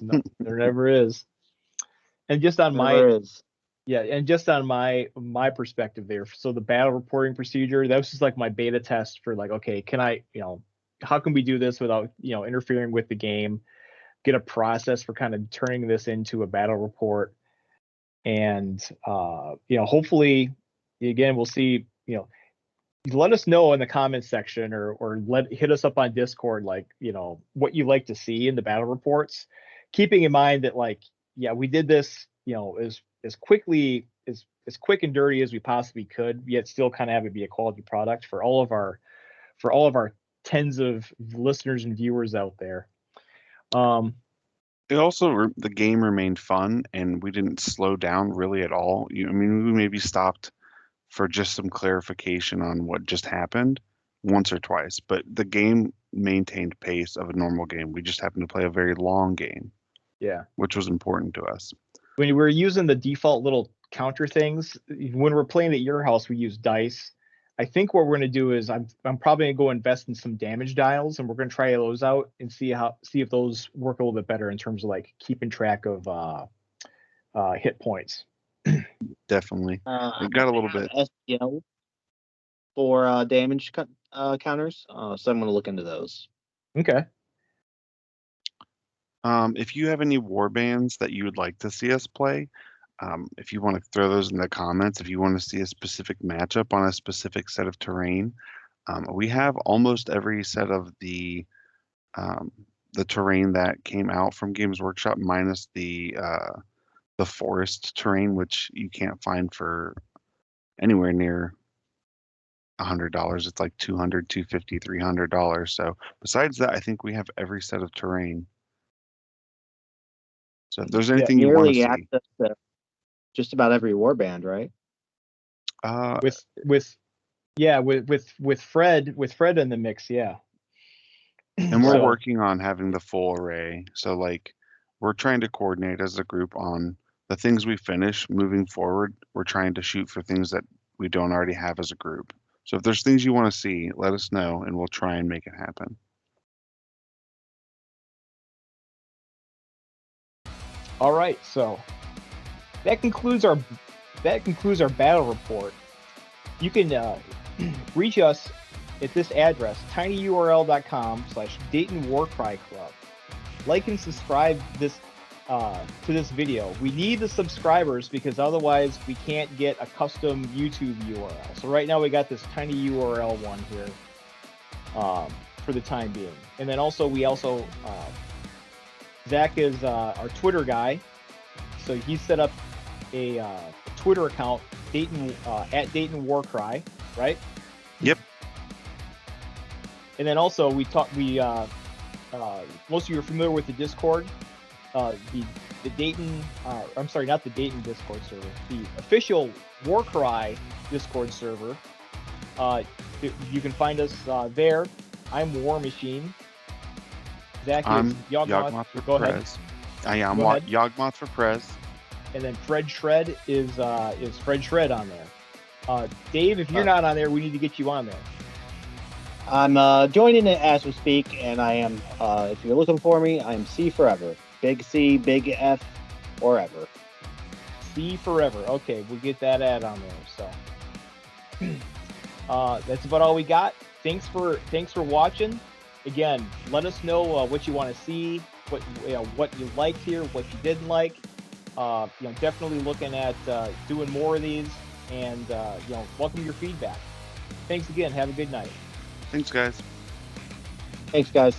No, there never is. And just on never is. Yeah, and just on my perspective there, so the battle reporting procedure, that was just like my beta test for like, okay, can I, how can we do this without, interfering with the game? get a process for kind of turning this into a battle report. And hopefully, again, we'll see. Let us know in the comments section, or hit us up on Discord, like what you like to see in the battle reports. Keeping in mind that we did this as quickly as quick and dirty as we possibly could, yet still kind of have it be a quality product for all of our tens of listeners and viewers out there. It also, the game remained fun, and we didn't slow down really at all. We maybe stopped for just some clarification on what just happened once or twice, but the game maintained pace of a normal game. We just happened to play a very long game. Yeah. Which was important to us. When we're using the default little counter things, when we're playing at your house, we use dice. I think what we're going to do is I'm probably going to go invest in some damage dials, and we're going to try those out and see if those work a little bit better in terms of keeping track of hit points. Definitely. It got a little bit SPL for damage counters, so I'm going to look into those. Okay. If you have any war bands that you would like to see us play, if you want to throw those in the comments, if you want to see a specific matchup on a specific set of terrain, we have almost every set of the terrain that came out from Games Workshop, minus the forest terrain, which you can't find for anywhere near $100. It's like $200, $250, $300. So besides that, I think we have every set of terrain. So if there's anything you want to see, access to just about every warband, right? With Fred in the mix, yeah. And we're working on having the full array. So we're trying to coordinate as a group on the things we finish moving forward. We're trying to shoot for things that we don't already have as a group. So if there's things you want to see, let us know, and we'll try and make it happen. All right, so that concludes our battle report. You can reach us at this address, tinyurl.com/Dayton Warcry Club. Like and subscribe to this video. We need the subscribers, because otherwise we can't get a custom YouTube URL. So right now we got this tiny URL one here for the time being. And then we also Zach is our Twitter guy, so he set up a Twitter account, at Dayton Warcry, right? Yep. And then also most of you are familiar with the Discord, the Dayton. I'm sorry, not the Dayton Discord server, the official Warcry Discord server. You can find us there. I'm Warrmachine. Zach is Yawgmoth for Prez. I am Yawgmoth for Prez. And then FredShred is FredShred on there. Dave, if you're not on there, we need to get you on there. I'm joining it as we speak, and I am, if you're looking for me, I'm C Forever. Big C, big F, forever. C Forever. Okay, we'll get that ad on there. So that's about all we got. Thanks for watching. Again, let us know what you want to see, what you liked here, what you didn't like. Definitely looking at doing more of these, and welcome your feedback. Thanks again. Have a good night. Thanks, guys. Thanks, guys.